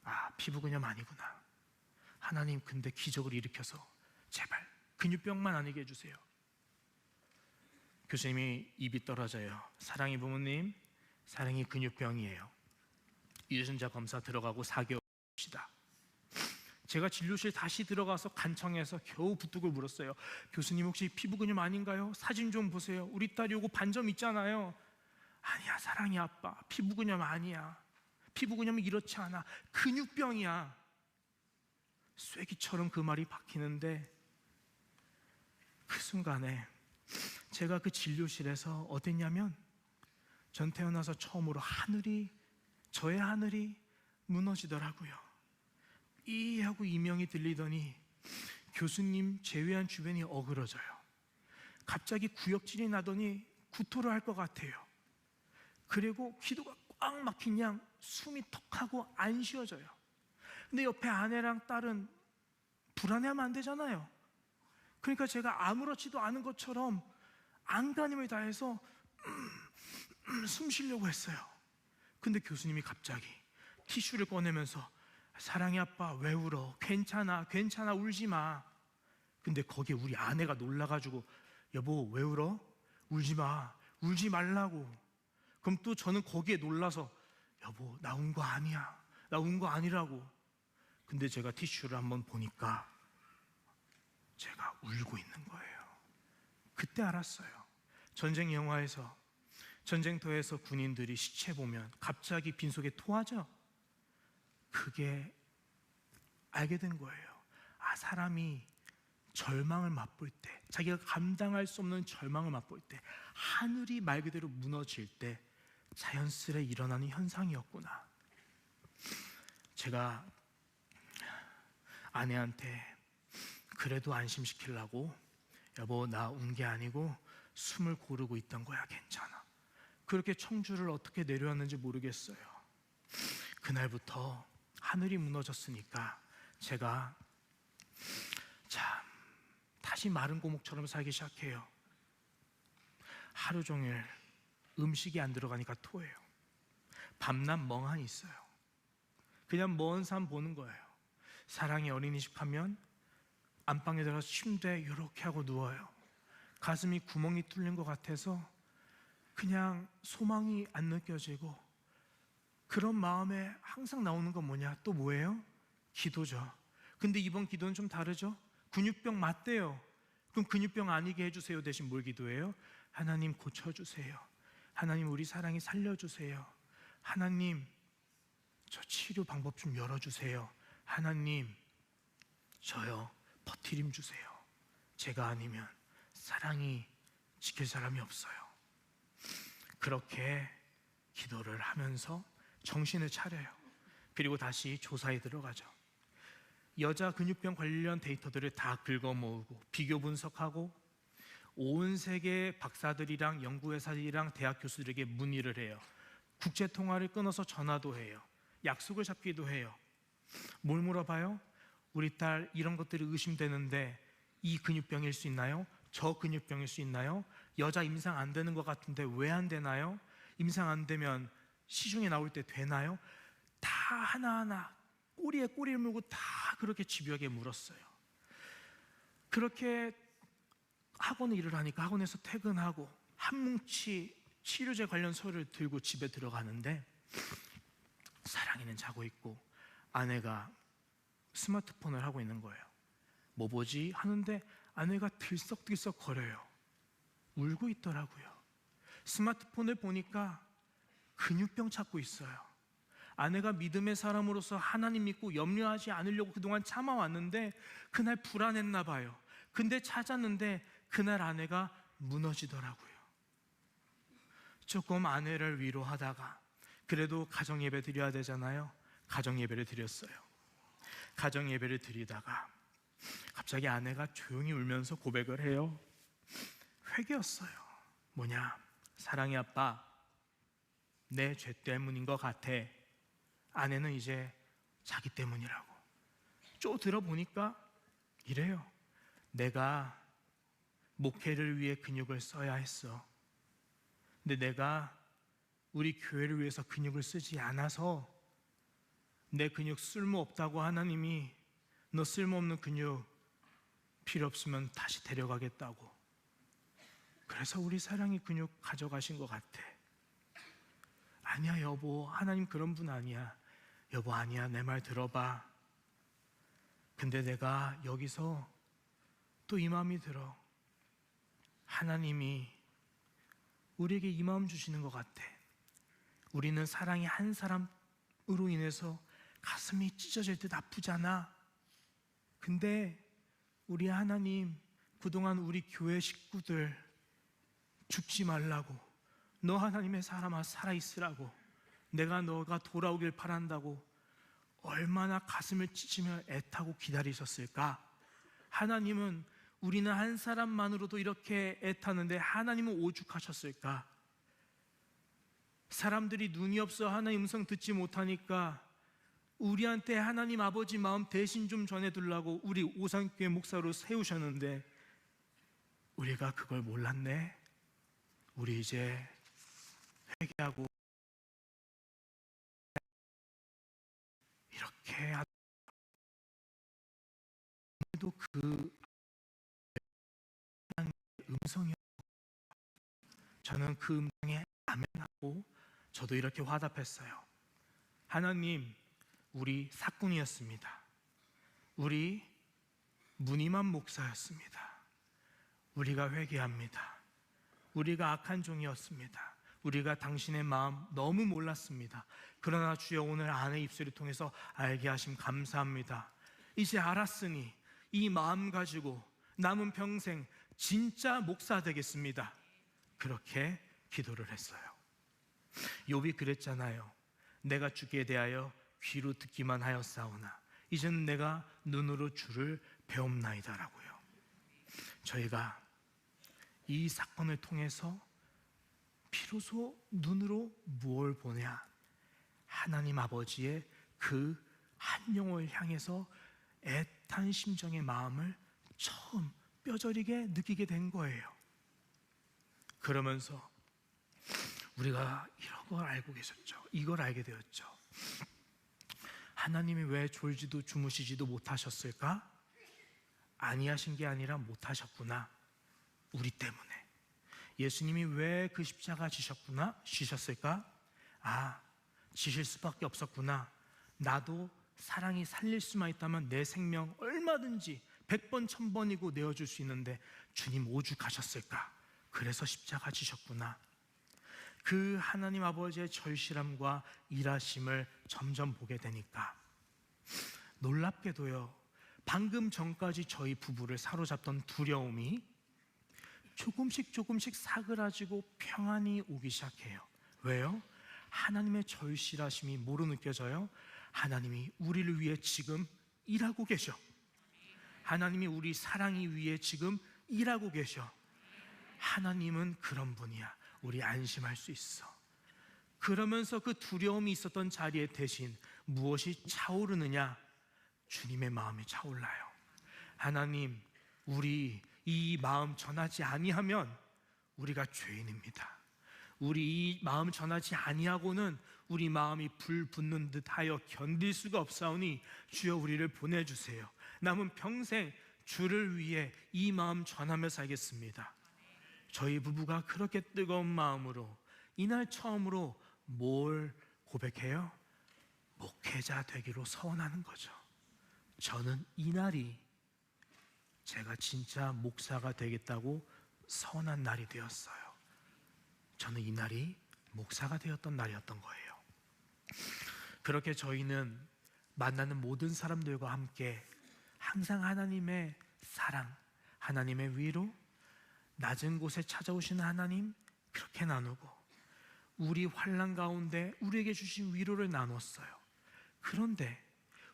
아, 피부근염 아니구나. 하나님 근데 기적을 일으켜서 제발 근육병만 아니게 해주세요. 교수님이 입이 떨어져요. 사랑이 부모님, 사랑이 근육병이에요. 유전자 검사 들어가고 4개월 봅시다. 제가 진료실 다시 들어가서 간청해서 겨우 부뚝을 물었어요. 교수님 혹시 피부근염 아닌가요? 사진 좀 보세요. 우리 딸이 요거 반점 있잖아요. 아니야 사랑이 아빠, 피부근염 아니야. 피부근염이 이렇지 않아. 근육병이야. 쐐기처럼 그 말이 박히는데 그 순간에 제가 그 진료실에서 어땠냐면 전 태어나서 처음으로 저의 하늘이 무너지더라고요. 이 하고 이명이 들리더니 교수님 제외한 주변이 어그러져요. 갑자기 구역질이 나더니 구토를 할 것 같아요. 그리고 기도가 꽉 막힌 양 숨이 턱하고 안 쉬어져요. 근데 옆에 아내랑 딸은 불안해하면 안 되잖아요. 그러니까 제가 아무렇지도 않은 것처럼 안간힘을 다해서 숨 쉬려고 했어요. 근데 교수님이 갑자기 티슈를 꺼내면서 사랑의 아빠 왜 울어? 괜찮아 울지 마. 근데 거기에 우리 아내가 놀라가지고 여보 왜 울어? 울지 마, 울지 말라고. 그럼 또 저는 거기에 놀라서 여보 나 운 거 아니야, 나 운 거 아니라고. 근데 제가 티슈를 한번 보니까 제가 울고 있는 거예요. 그때 알았어요. 전쟁 영화에서 전쟁터에서 군인들이 시체 보면 갑자기 빈속에 토하죠. 그게 알게 된 거예요. 사람이 절망을 맛볼 때, 자기가 감당할 수 없는 절망을 맛볼 때, 하늘이 말 그대로 무너질 때 자연스레 일어나는 현상이었구나. 제가 아내한테 그래도 안심시키려고 여보 나 운 게 아니고 숨을 고르고 있던 거야, 괜찮아. 그렇게 청주를 어떻게 내려왔는지 모르겠어요. 그날부터 하늘이 무너졌으니까 제가 다시 마른 고목처럼 살기 시작해요. 하루 종일 음식이 안 들어가니까 토해요. 밤낮 멍하니 있어요. 그냥 먼 산 보는 거예요. 사랑의 어린이집 하면 안방에 들어가서 침대에 이렇게 하고 누워요. 가슴이 구멍이 뚫린 것 같아서 그냥 소망이 안 느껴지고, 그런 마음에 항상 나오는 건 뭐냐? 또 뭐예요? 기도죠. 근데 이번 기도는 좀 다르죠? 근육병 맞대요. 그럼 근육병 아니게 해주세요 대신 뭘 기도해요? 하나님 고쳐주세요. 하나님 우리 사랑이 살려주세요. 하나님 저 치료 방법 좀 열어주세요. 하나님 저요 버티림 주세요. 제가 아니면 사랑이 지킬 사람이 없어요. 그렇게 기도를 하면서 정신을 차려요. 그리고 다시 조사에 들어가죠. 여자 근육병 관련 데이터들을 다 긁어 모으고 비교 분석하고 온 세계 박사들이랑 연구회사들이랑 대학 교수들에게 문의를 해요. 국제 통화를 끊어서 전화도 해요. 약속을 잡기도 해요. 뭘 물어봐요? 우리 딸 이런 것들이 의심되는데 이 근육병일 수 있나요? 저 근육병일 수 있나요? 여자 임상 안 되는 것 같은데 왜 안 되나요? 임상 안 되면 시중에 나올 때 되나요? 다 하나하나 꼬리에 꼬리를 물고 다 그렇게 집요하게 물었어요. 그렇게 학원에 일을 하니까 학원에서 퇴근하고 한 뭉치 치료제 관련 서류를 들고 집에 들어가는데 사랑이는 자고 있고 아내가 스마트폰을 하고 있는 거예요. 뭐 보지? 하는데 아내가 들썩들썩 거려요. 울고 있더라고요. 스마트폰을 보니까 근육병 찾고 있어요. 아내가 믿음의 사람으로서 하나님 믿고 염려하지 않으려고 그동안 참아왔는데 그날 불안했나 봐요. 근데 찾았는데 그날 아내가 무너지더라고요. 조금 아내를 위로하다가 그래도 가정예배 드려야 되잖아요. 가정예배를 드렸어요. 가정예배를 드리다가 갑자기 아내가 조용히 울면서 고백을 해요. 회개였어요. 뭐냐? 사랑의 아빠, 내 죄 때문인 것 같아. 아내는 이제 자기 때문이라고. 쭉 들어보니까 이래요. 내가 목회를 위해 근육을 써야 했어. 근데 내가 우리 교회를 위해서 근육을 쓰지 않아서 내 근육 쓸모없다고 하나님이 너 쓸모없는 근육 필요 없으면 다시 데려가겠다고. 그래서 우리 사랑이 근육 가져가신 것 같아. 아니야 여보, 하나님 그런 분 아니야. 여보 아니야, 내 말 들어봐. 근데 내가 여기서 또 이 마음이 들어. 하나님이 우리에게 이 마음 주시는 것 같아. 우리는 사랑이 한 사람으로 인해서 가슴이 찢어질 듯 아프잖아. 근데 우리 하나님 그동안 우리 교회 식구들 죽지 말라고, 너 하나님의 사람아 살아있으라고, 내가 너가 돌아오길 바란다고 얼마나 가슴을 찢으며 애타고 기다리셨을까? 하나님은 우리는 한 사람만으로도 이렇게 애타는데 하나님은 오죽하셨을까? 사람들이 눈이 없어 하나님 음성 듣지 못하니까 우리한테 하나님 아버지 마음 대신 좀 전해달라고 우리 오산교회 목사로 세우셨는데 우리가 그걸 몰랐네. 우리 이제 회개하고 이렇게 해도 그 음성이, 저는 그 음성에 아멘하고 저도 이렇게 화답했어요. 하나님, 우리 사꾼이었습니다. 우리 무늬만 목사였습니다. 우리가 회개합니다. 우리가 악한 종이었습니다. 우리가 당신의 마음 너무 몰랐습니다. 그러나 주여 오늘 아내 입술을 통해서 알게 하심 감사합니다. 이제 알았으니 이 마음 가지고 남은 평생 진짜 목사 되겠습니다. 그렇게 기도를 했어요. 욥이 그랬잖아요. 내가 주께 대하여 귀로 듣기만 하였사오나 이제는 내가 눈으로 주를 배움나이다라고요. 저희가 이 사건을 통해서 비로소 눈으로 무엇을 보냐? 하나님 아버지의 그 한 영혼을 향해서 애탄 심정의 마음을 처음 뼈저리게 느끼게 된 거예요. 그러면서 우리가 이런 걸 알고 계셨죠. 이걸 알게 되었죠. 하나님이 왜 졸지도 주무시지도 못하셨을까? 아니하신 게 아니라 못하셨구나. 우리 때문에. 예수님이 왜 그 십자가 지셨을까? 지실 수밖에 없었구나. 나도 사랑이 살릴 수만 있다면 내 생명 얼마든지 100번 1000번이고 내어줄 수 있는데 주님 오죽하셨을까? 그래서 십자가 지셨구나. 그 하나님 아버지의 절실함과 일하심을 점점 보게 되니까 놀랍게도요, 방금 전까지 저희 부부를 사로잡던 두려움이 조금씩 사그라지고 평안이 오기 시작해요. 왜요? 하나님의 절실하심이 뭐로 느껴져요? 하나님이 우리를 위해 지금 일하고 계셔. 하나님이 우리 사랑이 위해 지금 일하고 계셔. 하나님은 그런 분이야. 우리 안심할 수 있어. 그러면서 그 두려움이 있었던 자리에 대신 무엇이 차오르느냐? 주님의 마음이 차올라요. 하나님, 우리 이 마음 전하지 아니하면 우리가 죄인입니다. 우리 이 마음 전하지 아니하고는 우리 마음이 불 붙는 듯하여 견딜 수가 없사오니 주여 우리를 보내주세요. 남은 평생 주를 위해 이 마음 전하며 살겠습니다. 저희 부부가 그렇게 뜨거운 마음으로 이날 처음으로 뭘 고백해요? 목회자 되기로 서원하는 거죠. 저는 이날이 제가 진짜 목사가 되겠다고 서원한 날이 되었어요. 저는 이날이 목사가 되었던 날이었던 거예요. 그렇게 저희는 만나는 모든 사람들과 함께 항상 하나님의 사랑, 하나님의 위로, 낮은 곳에 찾아오시는 하나님 그렇게 나누고 우리 환난 가운데 우리에게 주신 위로를 나눴어요. 그런데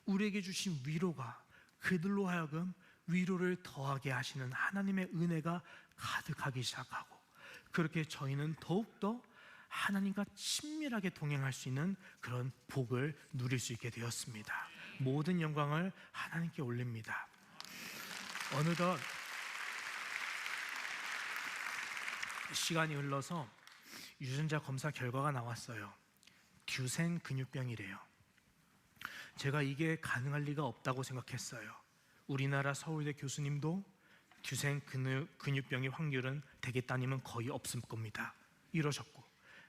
우리에게 주신 위로가 그들로 하여금 위로를 더하게 하시는 하나님의 은혜가 가득하기 시작하고 그렇게 저희는 더욱더 하나님과 친밀하게 동행할 수 있는 그런 복을 누릴 수 있게 되었습니다. 모든 영광을 하나님께 올립니다. 어느덧 시간이 흘러서 유전자 검사 결과가 나왔어요. 듀센 근육병이래요. 제가 이게 가능할 리가 없다고 생각했어요. 우리나라 서울대 교수님도 듀센 근육병의 확률은 대개 따님은 거의 없을 겁니다. 이러셨고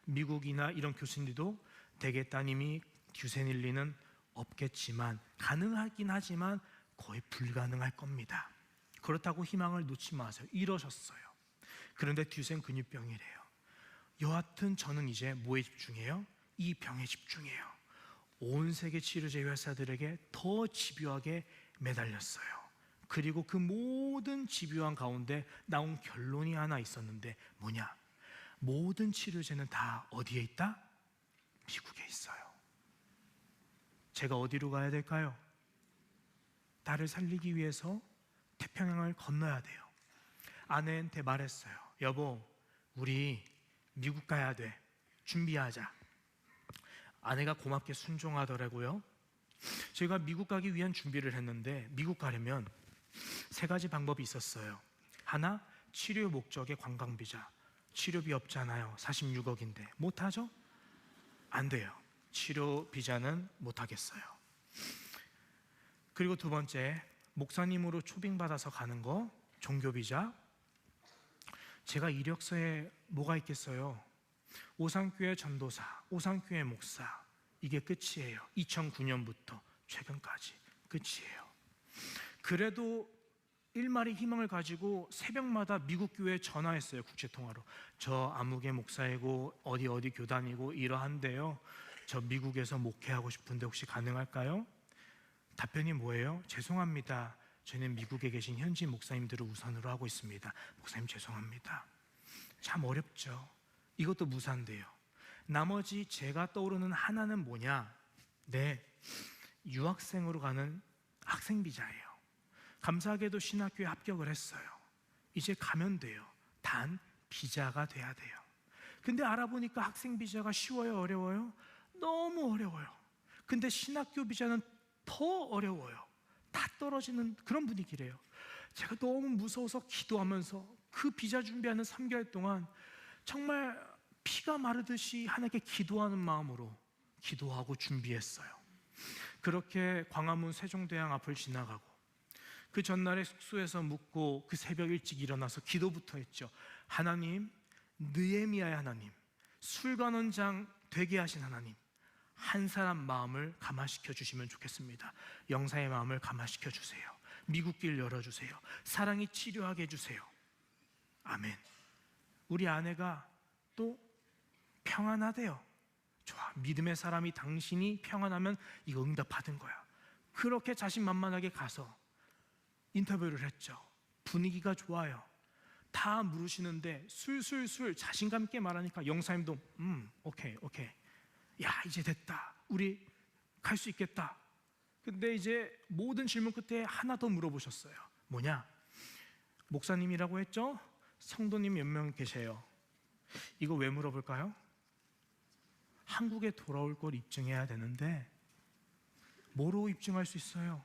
미국이나 이런 교수님들도 대개 따님이 듀센일 리는 없겠지만 가능하긴 하지만 거의 불가능할 겁니다. 그렇다고 희망을 놓지 마세요. 이러셨어요. 그런데 듀센 근육병이래요. 여하튼 저는 이제 뭐에 집중해요? 이 병에 집중해요. 온 세계 치료제 회사들에게 더 집요하게 매달렸어요. 그리고 그 모든 집요한 가운데 나온 결론이 하나 있었는데 뭐냐? 모든 치료제는 다 어디에 있다? 미국에 있어요. 제가 어디로 가야 될까요? 딸을 살리기 위해서 태평양을 건너야 돼요. 아내한테 말했어요. 여보, 우리 미국 가야 돼. 준비하자. 아내가 고맙게 순종하더라고요. 제가 미국 가기 위한 준비를 했는데, 미국 가려면 3가지 방법이 있었어요. 하나, 치료 목적의 관광비자. 치료비 없잖아요. 46억인데 못하죠? 안 돼요. 치료 비자는 못하겠어요. 그리고 2번째, 목사님으로 초빙받아서 가는 거, 종교 비자. 제가 이력서에 뭐가 있겠어요? 오산교회 전도사, 오산교회 목사. 이게 끝이에요. 2009년부터 최근까지 끝이에요. 그래도 일말의 희망을 가지고 새벽마다 미국 교회에 전화했어요. 국제통화로. 저 아무개 목사이고 어디 교단이고 이러한데요, 저 미국에서 목회하고 싶은데 혹시 가능할까요? 답변이 뭐예요? 죄송합니다. 저희는 미국에 계신 현지 목사님들을 우선으로 하고 있습니다. 목사님 죄송합니다. 참 어렵죠. 이것도 무산돼요. 나머지 제가 떠오르는 하나는 뭐냐? 네, 유학생으로 가는 학생 비자예요. 감사하게도 신학교에 합격을 했어요. 이제 가면 돼요. 단 비자가 돼야 돼요. 근데 알아보니까 학생 비자가 쉬워요, 어려워요? 너무 어려워요. 근데 신학교 비자는 더 어려워요. 다 떨어지는 그런 분위기래요. 제가 너무 무서워서 기도하면서 그 비자 준비하는 3개월 동안 정말 피가 마르듯이 하나님께 기도하는 마음으로 기도하고 준비했어요. 그렇게 광화문 세종대왕 앞을 지나가고 그 전날에 숙소에서 묵고 그 새벽 일찍 일어나서 기도부터 했죠. 하나님, 느헤미야의 하나님, 술관원장 되게 하신 하나님, 한 사람 마음을 감화시켜 주시면 좋겠습니다. 영사의 마음을 감화시켜 주세요. 미국 길 열어주세요. 사랑이 치료하게 해주세요. 아멘. 우리 아내가 또 평안하대요. 좋아, 믿음의 사람이 당신이 평안하면 이거 응답 받은 거야. 그렇게 자신만만하게 가서 인터뷰를 했죠. 분위기가 좋아요. 다 물으시는데 술술술 자신감 있게 말하니까 영사님도 오케이 야 이제 됐다, 우리 갈 수 있겠다. 근데 이제 모든 질문 끝에 하나 더 물어보셨어요. 뭐냐? 목사님이라고 했죠? 성도님 몇 명 계세요? 이거 왜 물어볼까요? 한국에 돌아올 걸 입증해야 되는데 뭐로 입증할 수 있어요?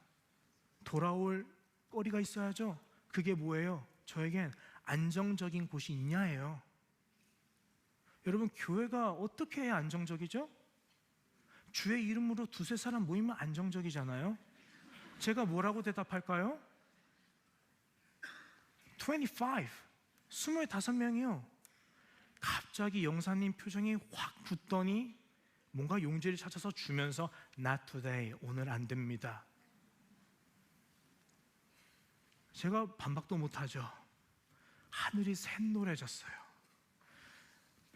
돌아올 거리가 있어야죠. 그게 뭐예요? 저에겐 안정적인 곳이 있냐예요. 여러분, 교회가 어떻게 해야 안정적이죠? 주의 이름으로 2-3사람 모이면 안정적이잖아요. 제가 뭐라고 대답할까요? 25명이요. 갑자기 영사님 표정이 확 굳더니 뭔가 용기를 찾아서 주면서 Not today, 오늘 안 됩니다. 제가 반박도 못하죠. 하늘이 샛노래졌어요.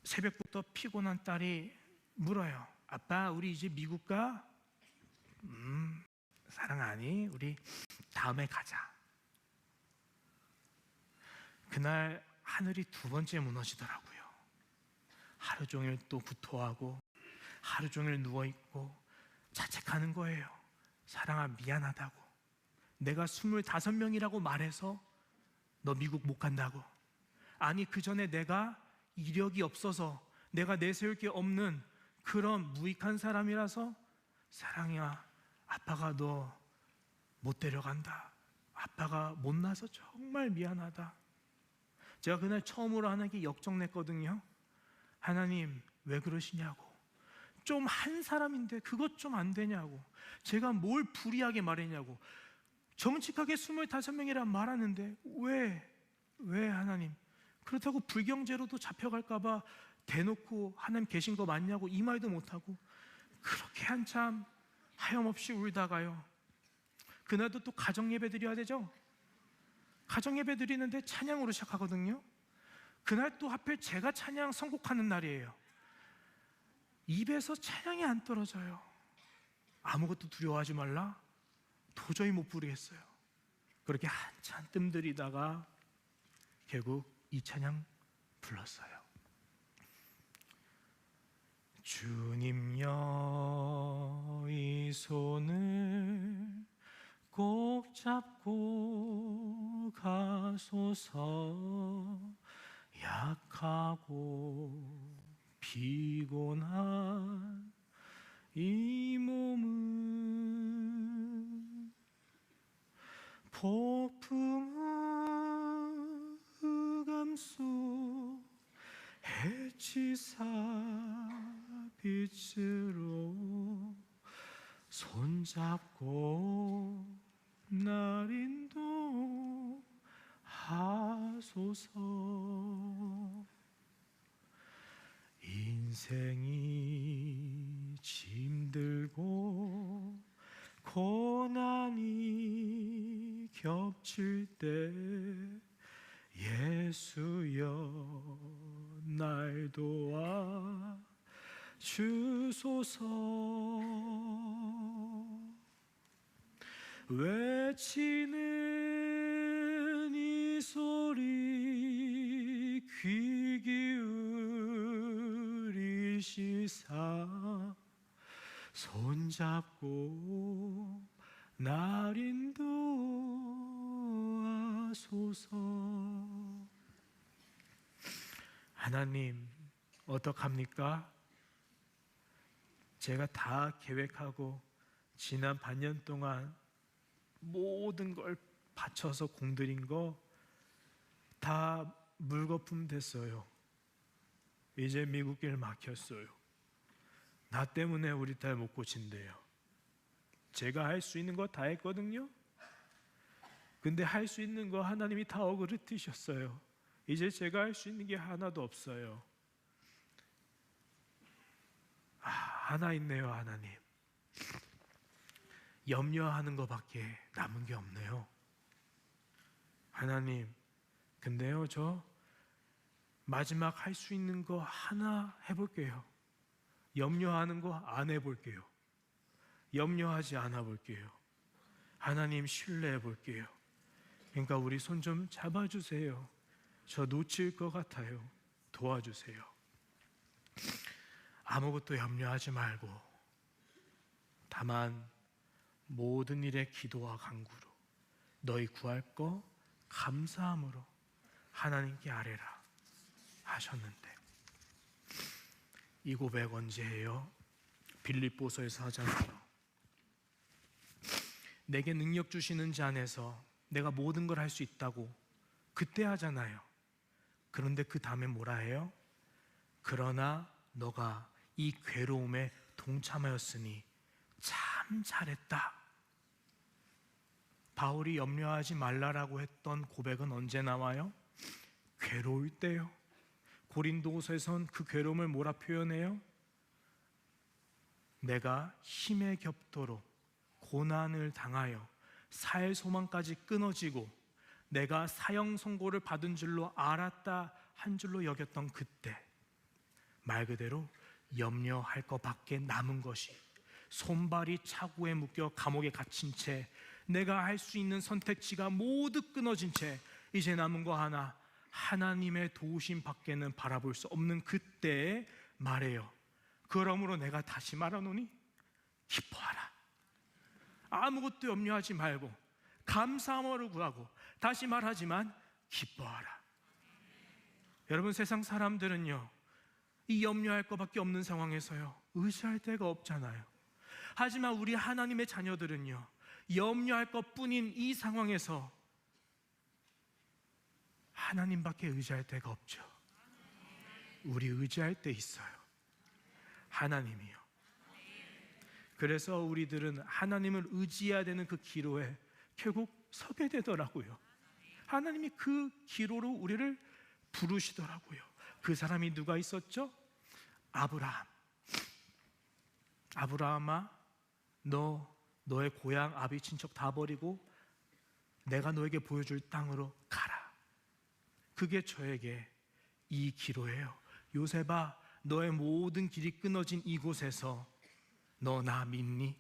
새벽부터 피곤한 딸이 물어요. 아빠, 우리 이제 미국 가? 사랑하니? 우리 다음에 가자. 그날 하늘이 2번째 무너지더라고요. 하루 종일 또 구토하고 하루 종일 누워있고 자책하는 거예요. 사랑아, 미안하다고. 내가 25명이라고 말해서 너 미국 못 간다고. 아니, 그 전에 내가 이력이 없어서 내가 내세울 게 없는 그런 무익한 사람이라서 사랑이야, 아빠가 너 못 데려간다. 아빠가 못나서 정말 미안하다. 제가 그날 처음으로 하나님께 역정냈거든요. 하나님, 왜 그러시냐고. 좀 한 사람인데 그것 좀 안 되냐고. 제가 뭘 불이하게 말했냐고. 정직하게 25명이란 말하는데 왜 하나님? 그렇다고 불경제로도 잡혀갈까봐 대놓고 하나님 계신 거 맞냐고 이 말도 못하고 그렇게 한참 하염없이 울다가요, 그날도 또 가정예배 드려야 되죠. 가정예배 드리는데 찬양으로 시작하거든요. 그날 또 하필 제가 찬양 선곡하는 날이에요. 입에서 찬양이 안 떨어져요. 아무것도 두려워하지 말라. 도저히 못 부르겠어요. 그렇게 한참 뜸들이다가 결국 이 찬양 불렀어요. 주님여 이 손을 꼭 잡고 가소서. 약하고 피곤한 이 몸은 폭풍 흑암속 해치사 빛으로 손잡고 날 인도하소서. 인생이 힘들고 고난이 겹칠 때 예수여 날 도와 주소서. 외치는 이 소리 귀 기울이시사 손잡고 날 인도하소서. 하나님 어떡합니까? 제가 다 계획하고 지난 반년 동안 모든 걸 바쳐서 공들인 거 다 물거품 됐어요. 이제 미국 길 막혔어요. 나 때문에 우리 딸 못 고친대요. 제가 할 수 있는 거 다 했거든요. 근데 할 수 있는 거 하나님이 다 어그러뜨셨어요. 이제 제가 할 수 있는 게 하나도 없어요. 하나 있네요. 하나님 염려하는 것밖에 남은 게 없네요. 하나님 근데요 저 마지막 할 수 있는 거 하나 해볼게요. 염려하는 거 안 해볼게요. 염려하지 않아 볼게요. 하나님 신뢰해 볼게요. 그러니까 우리 손 좀 잡아주세요. 저 놓칠 것 같아요. 도와주세요. 아무것도 염려하지 말고 다만 모든 일에 기도와 간구로 너희 구할 거 감사함으로 하나님께 아뢰라 하셨는데 이 고백 언제 해요? 빌립보서에서 하잖아요. 내게 능력 주시는 자 안에서 내가 모든 걸 할 수 있다고 그때 하잖아요. 그런데 그 다음에 뭐라 해요? 그러나 너가 이 괴로움에 동참하였으니 참 잘했다. 바울이 염려하지 말라라고 했던 고백은 언제 나와요? 괴로울 때요. 고린도후서에선 그 괴로움을 뭐라 표현해요? 내가 힘에 겹도록 고난을 당하여 살 소망까지 끊어지고 내가 사형 선고를 받은 줄로 알았다 한 줄로 여겼던 그때 말 그대로 염려할 것밖에 남은 것이 손발이 차고에 묶여 감옥에 갇힌 채 내가 할 수 있는 선택지가 모두 끊어진 채 이제 남은 거 하나 하나님의 도우심 밖에는 바라볼 수 없는 그때에 말해요. 그러므로 내가 다시 말하노니 기뻐하라. 아무것도 염려하지 말고 감사함으로 구하고 다시 말하지만 기뻐하라. 여러분 세상 사람들은요 이 염려할 것밖에 없는 상황에서요 의지할 데가 없잖아요. 하지만 우리 하나님의 자녀들은요 염려할 것뿐인 이 상황에서 하나님밖에 의지할 데가 없죠. 우리 의지할 데 있어요. 하나님이요. 그래서 우리들은 하나님을 의지해야 되는 그 기로에 결국 서게 되더라고요. 하나님이 그 기로로 우리를 부르시더라고요. 그 사람이 누가 있었죠? 아브라함. 아브라함아, 너의 고향 아비 친척 다 버리고 내가 너에게 보여줄 땅으로 가라. 그게 저에게 이 기로예요. 요셉아, 너의 모든 길이 끊어진 이곳에서 너 나 믿니?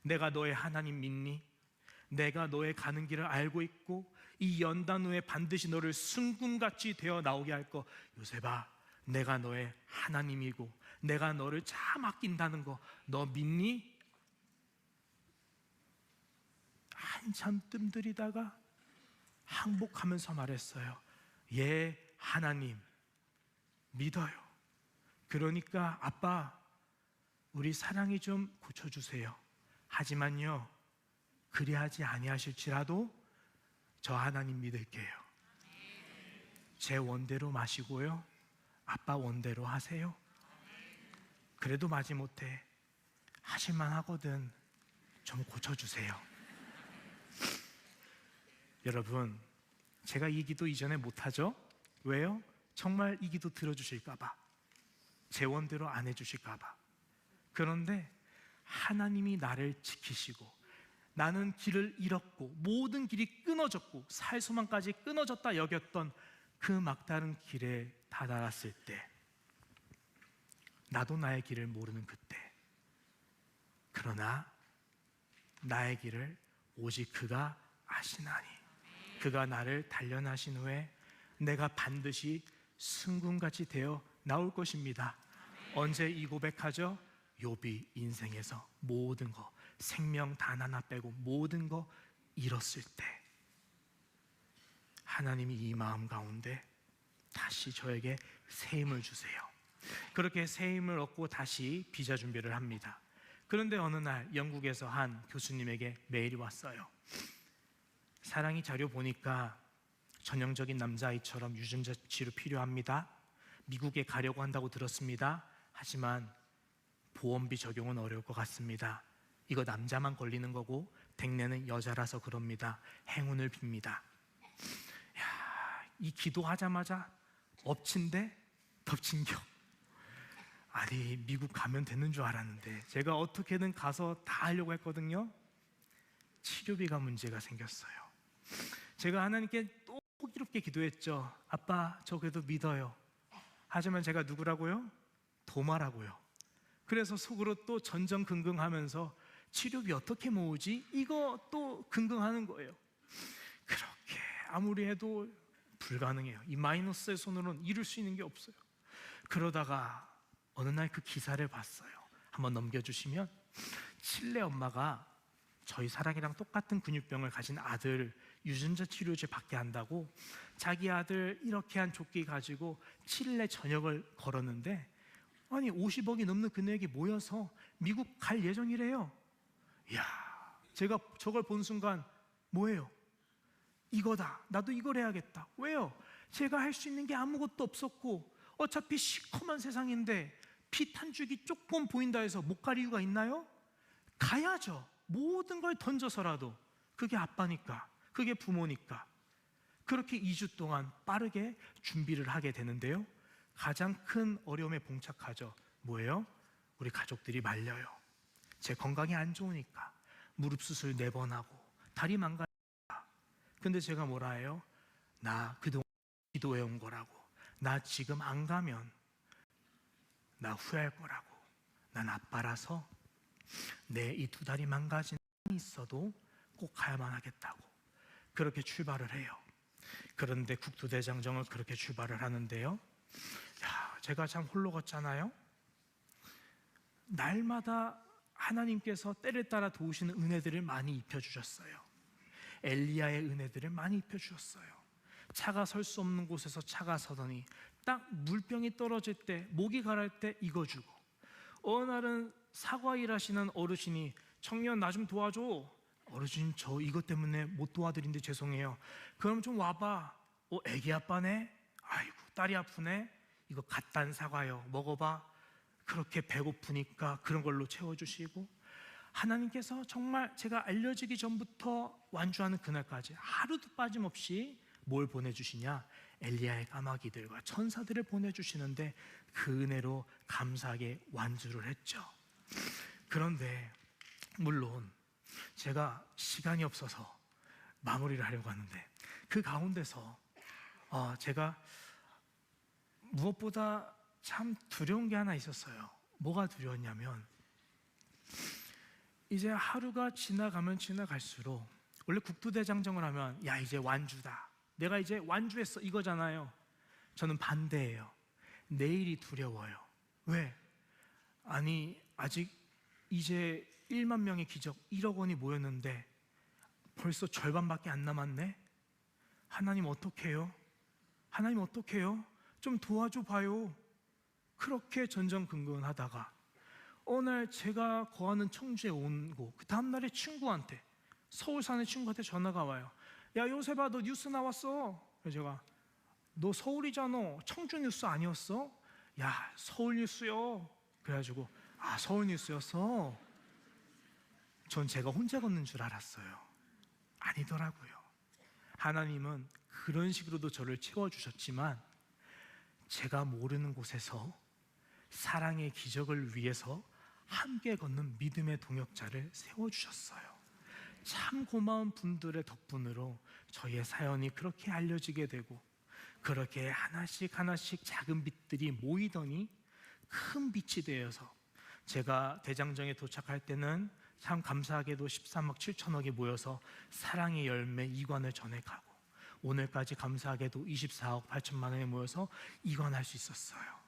내가 너의 하나님 믿니? 내가 너의 가는 길을 알고 있고 이 연단 후에 반드시 너를 순금같이 되어 나오게 할 거. 요셉아, 내가 너의 하나님이고 내가 너를 참 아낀다는 거 너 믿니? 한참 뜸들이다가 항복하면서 말했어요. 예, 하나님 믿어요. 그러니까 아빠, 우리 사랑이 좀 고쳐주세요. 하지만요, 그리하지 아니하실지라도 저 하나님 믿을게요. 제 원대로 마시고요, 아빠 원대로 하세요. 그래도 마지못해 하실만 하거든. 좀 고쳐주세요. 여러분, 제가 이 기도 이전에 못하죠? 왜요? 정말 이 기도 들어주실까봐, 제 원대로 안 해주실까봐. 그런데 하나님이 나를 지키시고 나는 길을 잃었고 모든 길이 끊어졌고 살 소망까지 끊어졌다 여겼던 그 막다른 길에 다다랐을 때, 나도 나의 길을 모르는 그때, 그러나 나의 길을 오직 그가 아시나니 그가 나를 단련하신 후에 내가 반드시 승군같이 되어 나올 것입니다. 언제 이 고백하죠? 욥이 인생에서 모든 거, 생명 단 하나 빼고 모든 거 잃었을 때 하나님이 이 마음 가운데 다시 저에게 새 힘을 주세요. 그렇게 새 힘을 얻고 다시 비자 준비를 합니다. 그런데 어느 날 영국에서 한 교수님에게 메일이 왔어요. 사랑이 자료 보니까 전형적인 남자아이처럼 유전자 치료 필요합니다. 미국에 가려고 한다고 들었습니다. 하지만 보험비 적용은 어려울 것 같습니다. 이거 남자만 걸리는 거고 백내는 여자라서 그럽니다. 행운을 빕니다. 야, 이 기도하자마자 엎친데 덮친격. 아니, 미국 가면 되는 줄 알았는데 제가 어떻게든 가서 다 하려고 했거든요. 치료비가 문제가 생겼어요. 제가 하나님께 또 호기롭게 기도했죠. 아빠, 저 그래도 믿어요. 하지만 제가 누구라고요? 도마라고요. 그래서 속으로 또 전전긍긍하면서 치료비 어떻게 모으지? 이거 또 긍긍하는 거예요. 그렇게 아무리 해도 불가능해요. 이 마이너스의 손으로는 이룰 수 있는 게 없어요. 그러다가 어느 날 그 기사를 봤어요. 한번 넘겨주시면, 칠레 엄마가 저희 사랑이랑 똑같은 근육병을 가진 아들 유전자 치료제 받게 한다고 자기 아들 이렇게 한 조끼 가지고 칠레 전역을 걸었는데, 아니 50억이 넘는 금액이 모여서 미국 갈 예정이래요. 이야, 제가 저걸 본 순간 뭐예요? 이거다. 나도 이걸 해야겠다. 왜요? 제가 할 수 있는 게 아무것도 없었고 어차피 시커먼 세상인데 빛 한 줄기 조금 보인다 해서 못 갈 이유가 있나요? 가야죠. 모든 걸 던져서라도. 그게 아빠니까, 그게 부모니까. 그렇게 2주 동안 빠르게 준비를 하게 되는데요, 가장 큰 어려움에 봉착하죠. 뭐예요? 우리 가족들이 말려요. 제 건강이 안 좋으니까. 무릎 수술 4번 하고 다리 망가니까. 근데 제가 뭐라 해요? 나 그동안 기도해 온 거라고. 나 지금 안 가면 나 후회할 거라고. 난 아빠라서 내 이 2다리 망가진 한이 있어도 꼭 가야만 하겠다고. 그렇게 출발을 해요. 그런데 국토대장정을 그렇게 출발을 하는데요, 야, 제가 참 홀로 걷잖아요. 날마다 하나님께서 때를 따라 도우시는 은혜들을 많이 입혀주셨어요. 엘리야의 은혜들을 많이 입혀주셨어요. 차가 설 수 없는 곳에서 차가 서더니 딱 물병이 떨어질 때, 목이 가랄 때 이거 주고, 어느 날은 사과 일하시는 어르신이 청년 나 좀 도와줘. 어르신 저 이것 때문에 못 도와드린데 죄송해요. 그럼 좀 와봐. 애기 아빠네? 아이고 딸이 아프네? 이거 갓 딴 사과요. 먹어봐. 그렇게 배고프니까 그런 걸로 채워주시고, 하나님께서 정말 제가 알려지기 전부터 완주하는 그날까지 하루도 빠짐없이 뭘 보내주시냐? 엘리야의 까마귀들과 천사들을 보내주시는데 그 은혜로 감사하게 완주를 했죠. 그런데 물론 제가 시간이 없어서 마무리를 하려고 하는데, 그 가운데서 제가 무엇보다 참 두려운 게 하나 있었어요. 뭐가 두려웠냐면, 이제 하루가 지나가면 지나갈수록, 원래 국토대장정을 하면 야 이제 완주다, 내가 이제 완주했어 이거잖아요. 저는 반대예요. 내일이 두려워요. 왜? 아니 아직 이제 1만 명의 기적 1억 원이 모였는데 벌써 절반밖에 안 남았네. 하나님 어떡해요? 하나님 어떡해요? 좀 도와줘 봐요. 그렇게 전전긍긍하다가 어느 날 제가 거하는 청주에 온고 그 다음날에 친구한테, 서울 사는 친구한테 전화가 와요. 야 요셉아, 너 뉴스 나왔어. 그래서 제가, 너 서울이잖아, 청주 뉴스 아니었어? 야 서울 뉴스요. 그래가지고 아 서울 뉴스였어? 전 제가 혼자 걷는 줄 알았어요. 아니더라고요. 하나님은 그런 식으로도 저를 채워주셨지만 제가 모르는 곳에서 사랑의 기적을 위해서 함께 걷는 믿음의 동역자를 세워주셨어요. 참 고마운 분들의 덕분으로 저희의 사연이 그렇게 알려지게 되고, 그렇게 하나씩 하나씩 작은 빛들이 모이더니 큰 빛이 되어서 제가 대장정에 도착할 때는 참 감사하게도 13억 7천억이 모여서 사랑의 열매 2관을 전해가고, 오늘까지 감사하게도 24억 8천만 원이 모여서 이관할 수 있었어요.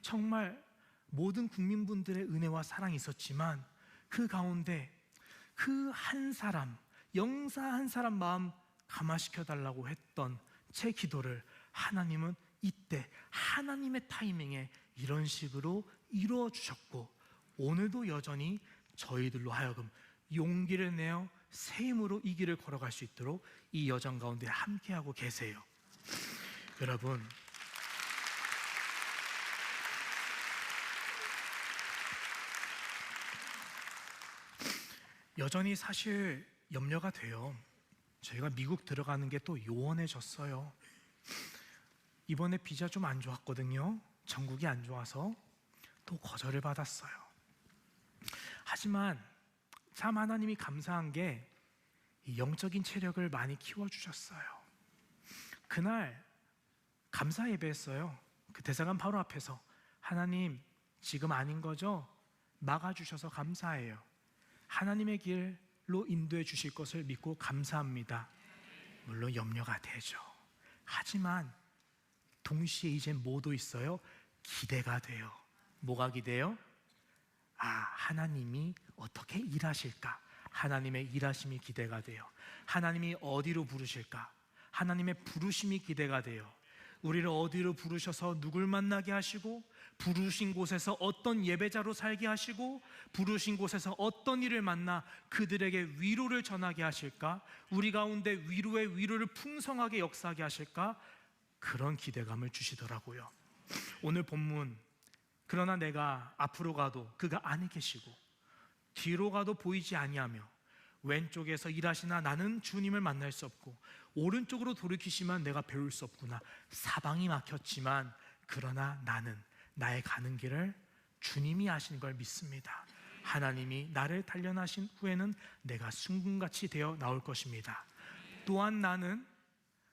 정말 모든 국민분들의 은혜와 사랑이 있었지만 그 가운데 그 한 사람, 영사 한 사람 마음 감화시켜 달라고 했던 제 기도를 하나님은 이때 하나님의 타이밍에 이런 식으로 이루어 주셨고, 오늘도 여전히 저희들로 하여금 용기를 내어 새 힘으로 이 길을 걸어갈 수 있도록 이 여정 가운데 함께하고 계세요. 여러분, 여전히 사실 염려가 돼요. 저희가 미국 들어가는 게 또 요원해졌어요. 이번에 비자 좀 안 좋았거든요. 전국이 안 좋아서 또 거절을 받았어요. 하지만 참 하나님이 감사한 게 이 영적인 체력을 많이 키워주셨어요. 그날 감사 예배했어요. 그 대사관 바로 앞에서 하나님 지금 아닌 거죠? 막아주셔서 감사해요. 하나님의 길로 인도해 주실 것을 믿고 감사합니다. 물론 염려가 되죠. 하지만 동시에 이제 뭐도 있어요? 기대가 돼요. 뭐가 기대요? 아, 하나님이 어떻게 일하실까? 하나님의 일하심이 기대가 돼요. 하나님이 어디로 부르실까? 하나님의 부르심이 기대가 돼요. 우리를 어디로 부르셔서 누굴 만나게 하시고, 부르신 곳에서 어떤 예배자로 살게 하시고, 부르신 곳에서 어떤 일을 만나 그들에게 위로를 전하게 하실까? 우리 가운데 위로의 위로를 풍성하게 역사하게 하실까? 그런 기대감을 주시더라고요. 오늘 본문, 그러나 내가 앞으로 가도 그가 안에 계시고 뒤로 가도 보이지 아니하며 왼쪽에서 일하시나 나는 주님을 만날 수 없고 오른쪽으로 돌이키시면 내가 배울 수 없구나. 사방이 막혔지만 그러나 나는 나의 가는 길을 주님이 아시는 걸 믿습니다. 하나님이 나를 단련하신 후에는 내가 순금같이 되어 나올 것입니다. 또한 나는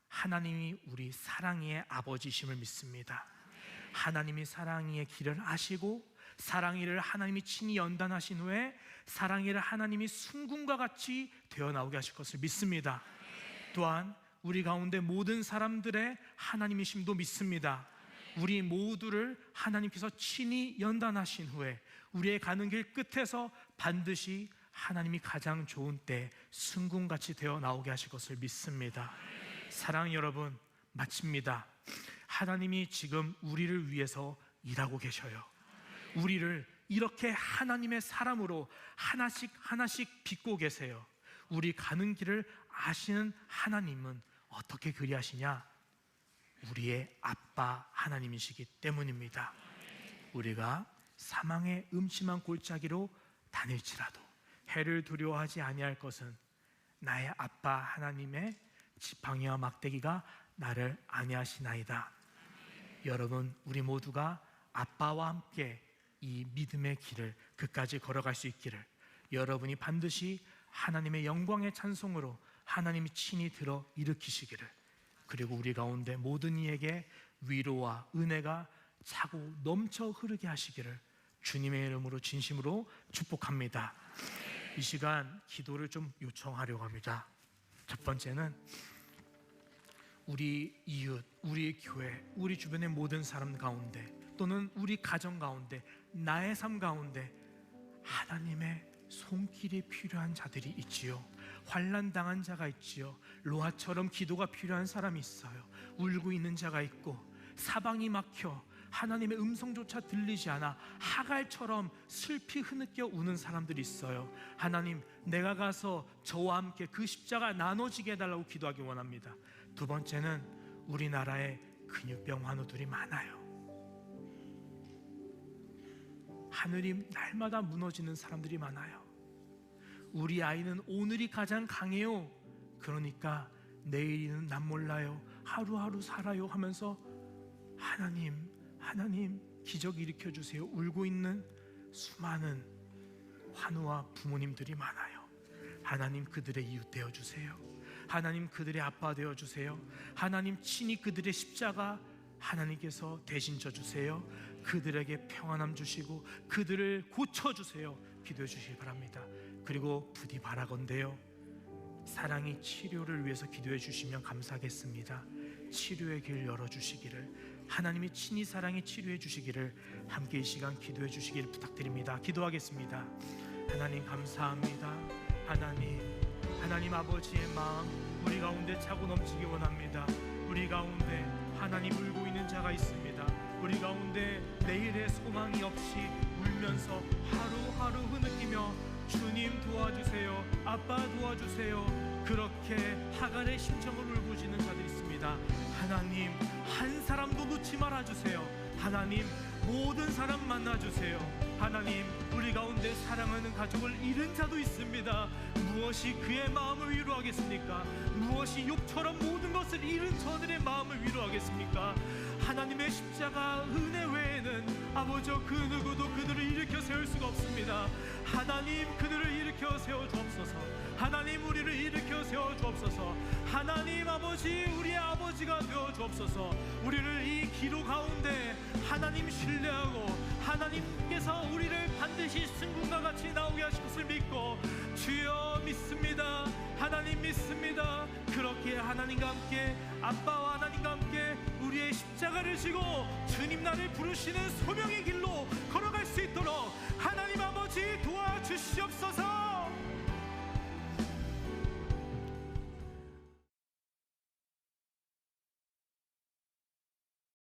하나님이 우리 사랑이의 아버지심을 믿습니다. 하나님이 사랑이의 길을 아시고 사랑이를 하나님이 친히 연단하신 후에 사랑이를 하나님이 순금과 같이 되어 나오게 하실 것을 믿습니다. 또한 우리 가운데 모든 사람들의 하나님이심도 믿습니다. 우리 모두를 하나님께서 친히 연단하신 후에 우리의 가는 길 끝에서 반드시 하나님이 가장 좋은 때 순금같이 되어 나오게 하실 것을 믿습니다. 사랑하는 여러분, 마칩니다. 하나님이 지금 우리를 위해서 일하고 계셔요. 우리를 이렇게 하나님의 사람으로 하나씩 하나씩 빚고 계세요. 우리 가는 길을 아시는 하나님은 어떻게 그리하시냐? 우리의 아빠 하나님이시기 때문입니다. 우리가 사망의 음침한 골짜기로 다닐지라도 해를 두려워하지 아니할 것은 나의 아빠 하나님의 지팡이와 막대기가 나를 안위하시나이다. 여러분, 우리 모두가 아빠와 함께 이 믿음의 길을 끝까지 걸어갈 수 있기를, 여러분이 반드시 하나님의 영광의 찬송으로 하나님이 친히 들어 일으키시기를, 그리고 우리 가운데 모든 이에게 위로와 은혜가 차고 넘쳐 흐르게 하시기를 주님의 이름으로 진심으로 축복합니다. 이 시간 기도를 좀 요청하려고 합니다. 첫 번째는 우리 이웃, 우리 교회, 우리 주변의 모든 사람 가운데 또는 우리 가정 가운데, 나의 삶 가운데 하나님의 손길이 필요한 자들이 있지요. 환난 당한 자가 있지요. 로아처럼 기도가 필요한 사람이 있어요. 울고 있는 자가 있고, 사방이 막혀 하나님의 음성조차 들리지 않아 하갈처럼 슬피 흐느껴 우는 사람들이 있어요. 하나님, 내가 가서 저와 함께 그 십자가 나눠지게 해달라고 기도하기 원합니다. 두 번째는 우리나라에 근육병 환우들이 많아요. 하늘이 날마다 무너지는 사람들이 많아요. 우리 아이는 오늘이 가장 강해요. 그러니까 내일은 난 몰라요. 하루하루 살아요 하면서 하나님 기적 일으켜 주세요. 울고 있는 수많은 환우와 부모님들이 많아요. 하나님 그들의 이웃 되어 주세요. 하나님 그들의 아빠 되어 주세요. 하나님 친히 그들의 십자가 하나님께서 대신 져 주세요. 그들에게 평안함 주시고 그들을 고쳐 주세요. 기도해 주시기 바랍니다. 그리고 부디 바라건대요, 사랑이 치료를 위해서 기도해 주시면 감사하겠습니다. 치료의 길 열어주시기를, 하나님이 친히 사랑이 치료해 주시기를 함께 이 시간 기도해 주시기를 부탁드립니다. 기도하겠습니다. 하나님 감사합니다. 하나님 아버지의 마음 우리 가운데 차고 넘치기 원합니다. 우리 가운데 하나님 울고 있는 자가 있습니다. 우리 가운데 내일의 소망이 없이 울면서 하루하루 흐느끼며 주님 도와주세요, 아빠 도와주세요, 그렇게 하갈의 심정을 울부짖는 자들이 있습니다. 하나님 한 사람도 놓지 말아주세요. 하나님 모든 사람 만나주세요. 하나님 우리 가운데 사랑하는 가족을 잃은 자도 있습니다. 무엇이 그의 마음을 위로하겠습니까? 무엇이 욕처럼 모든 것을 잃은 저들의 마음을 위로하겠습니까? 하나님의 십자가 은혜 외에는 아버지 그 누구도 그들을 일으켜 세울 수가 없습니다. 하나님 그들을 일으켜 세워 주옵소서. 하나님 우리를 일으켜 세워 주옵소서. 하나님 아버지 우리의 아버지가 되어 주옵소서. 우리를 이 기로 가운데 하나님 신뢰하고 하나님께서 우리를 반드시 승군과 같이 나오게 하실 것을 믿고 주여 믿습니다. 하나님 믿습니다. 그렇게 하나님과 함께 아빠와 하나님과 함께 우리의 십자가를 지고 주님 나를 부르시는 소명의 길로 걸어갈 수 있도록 하나님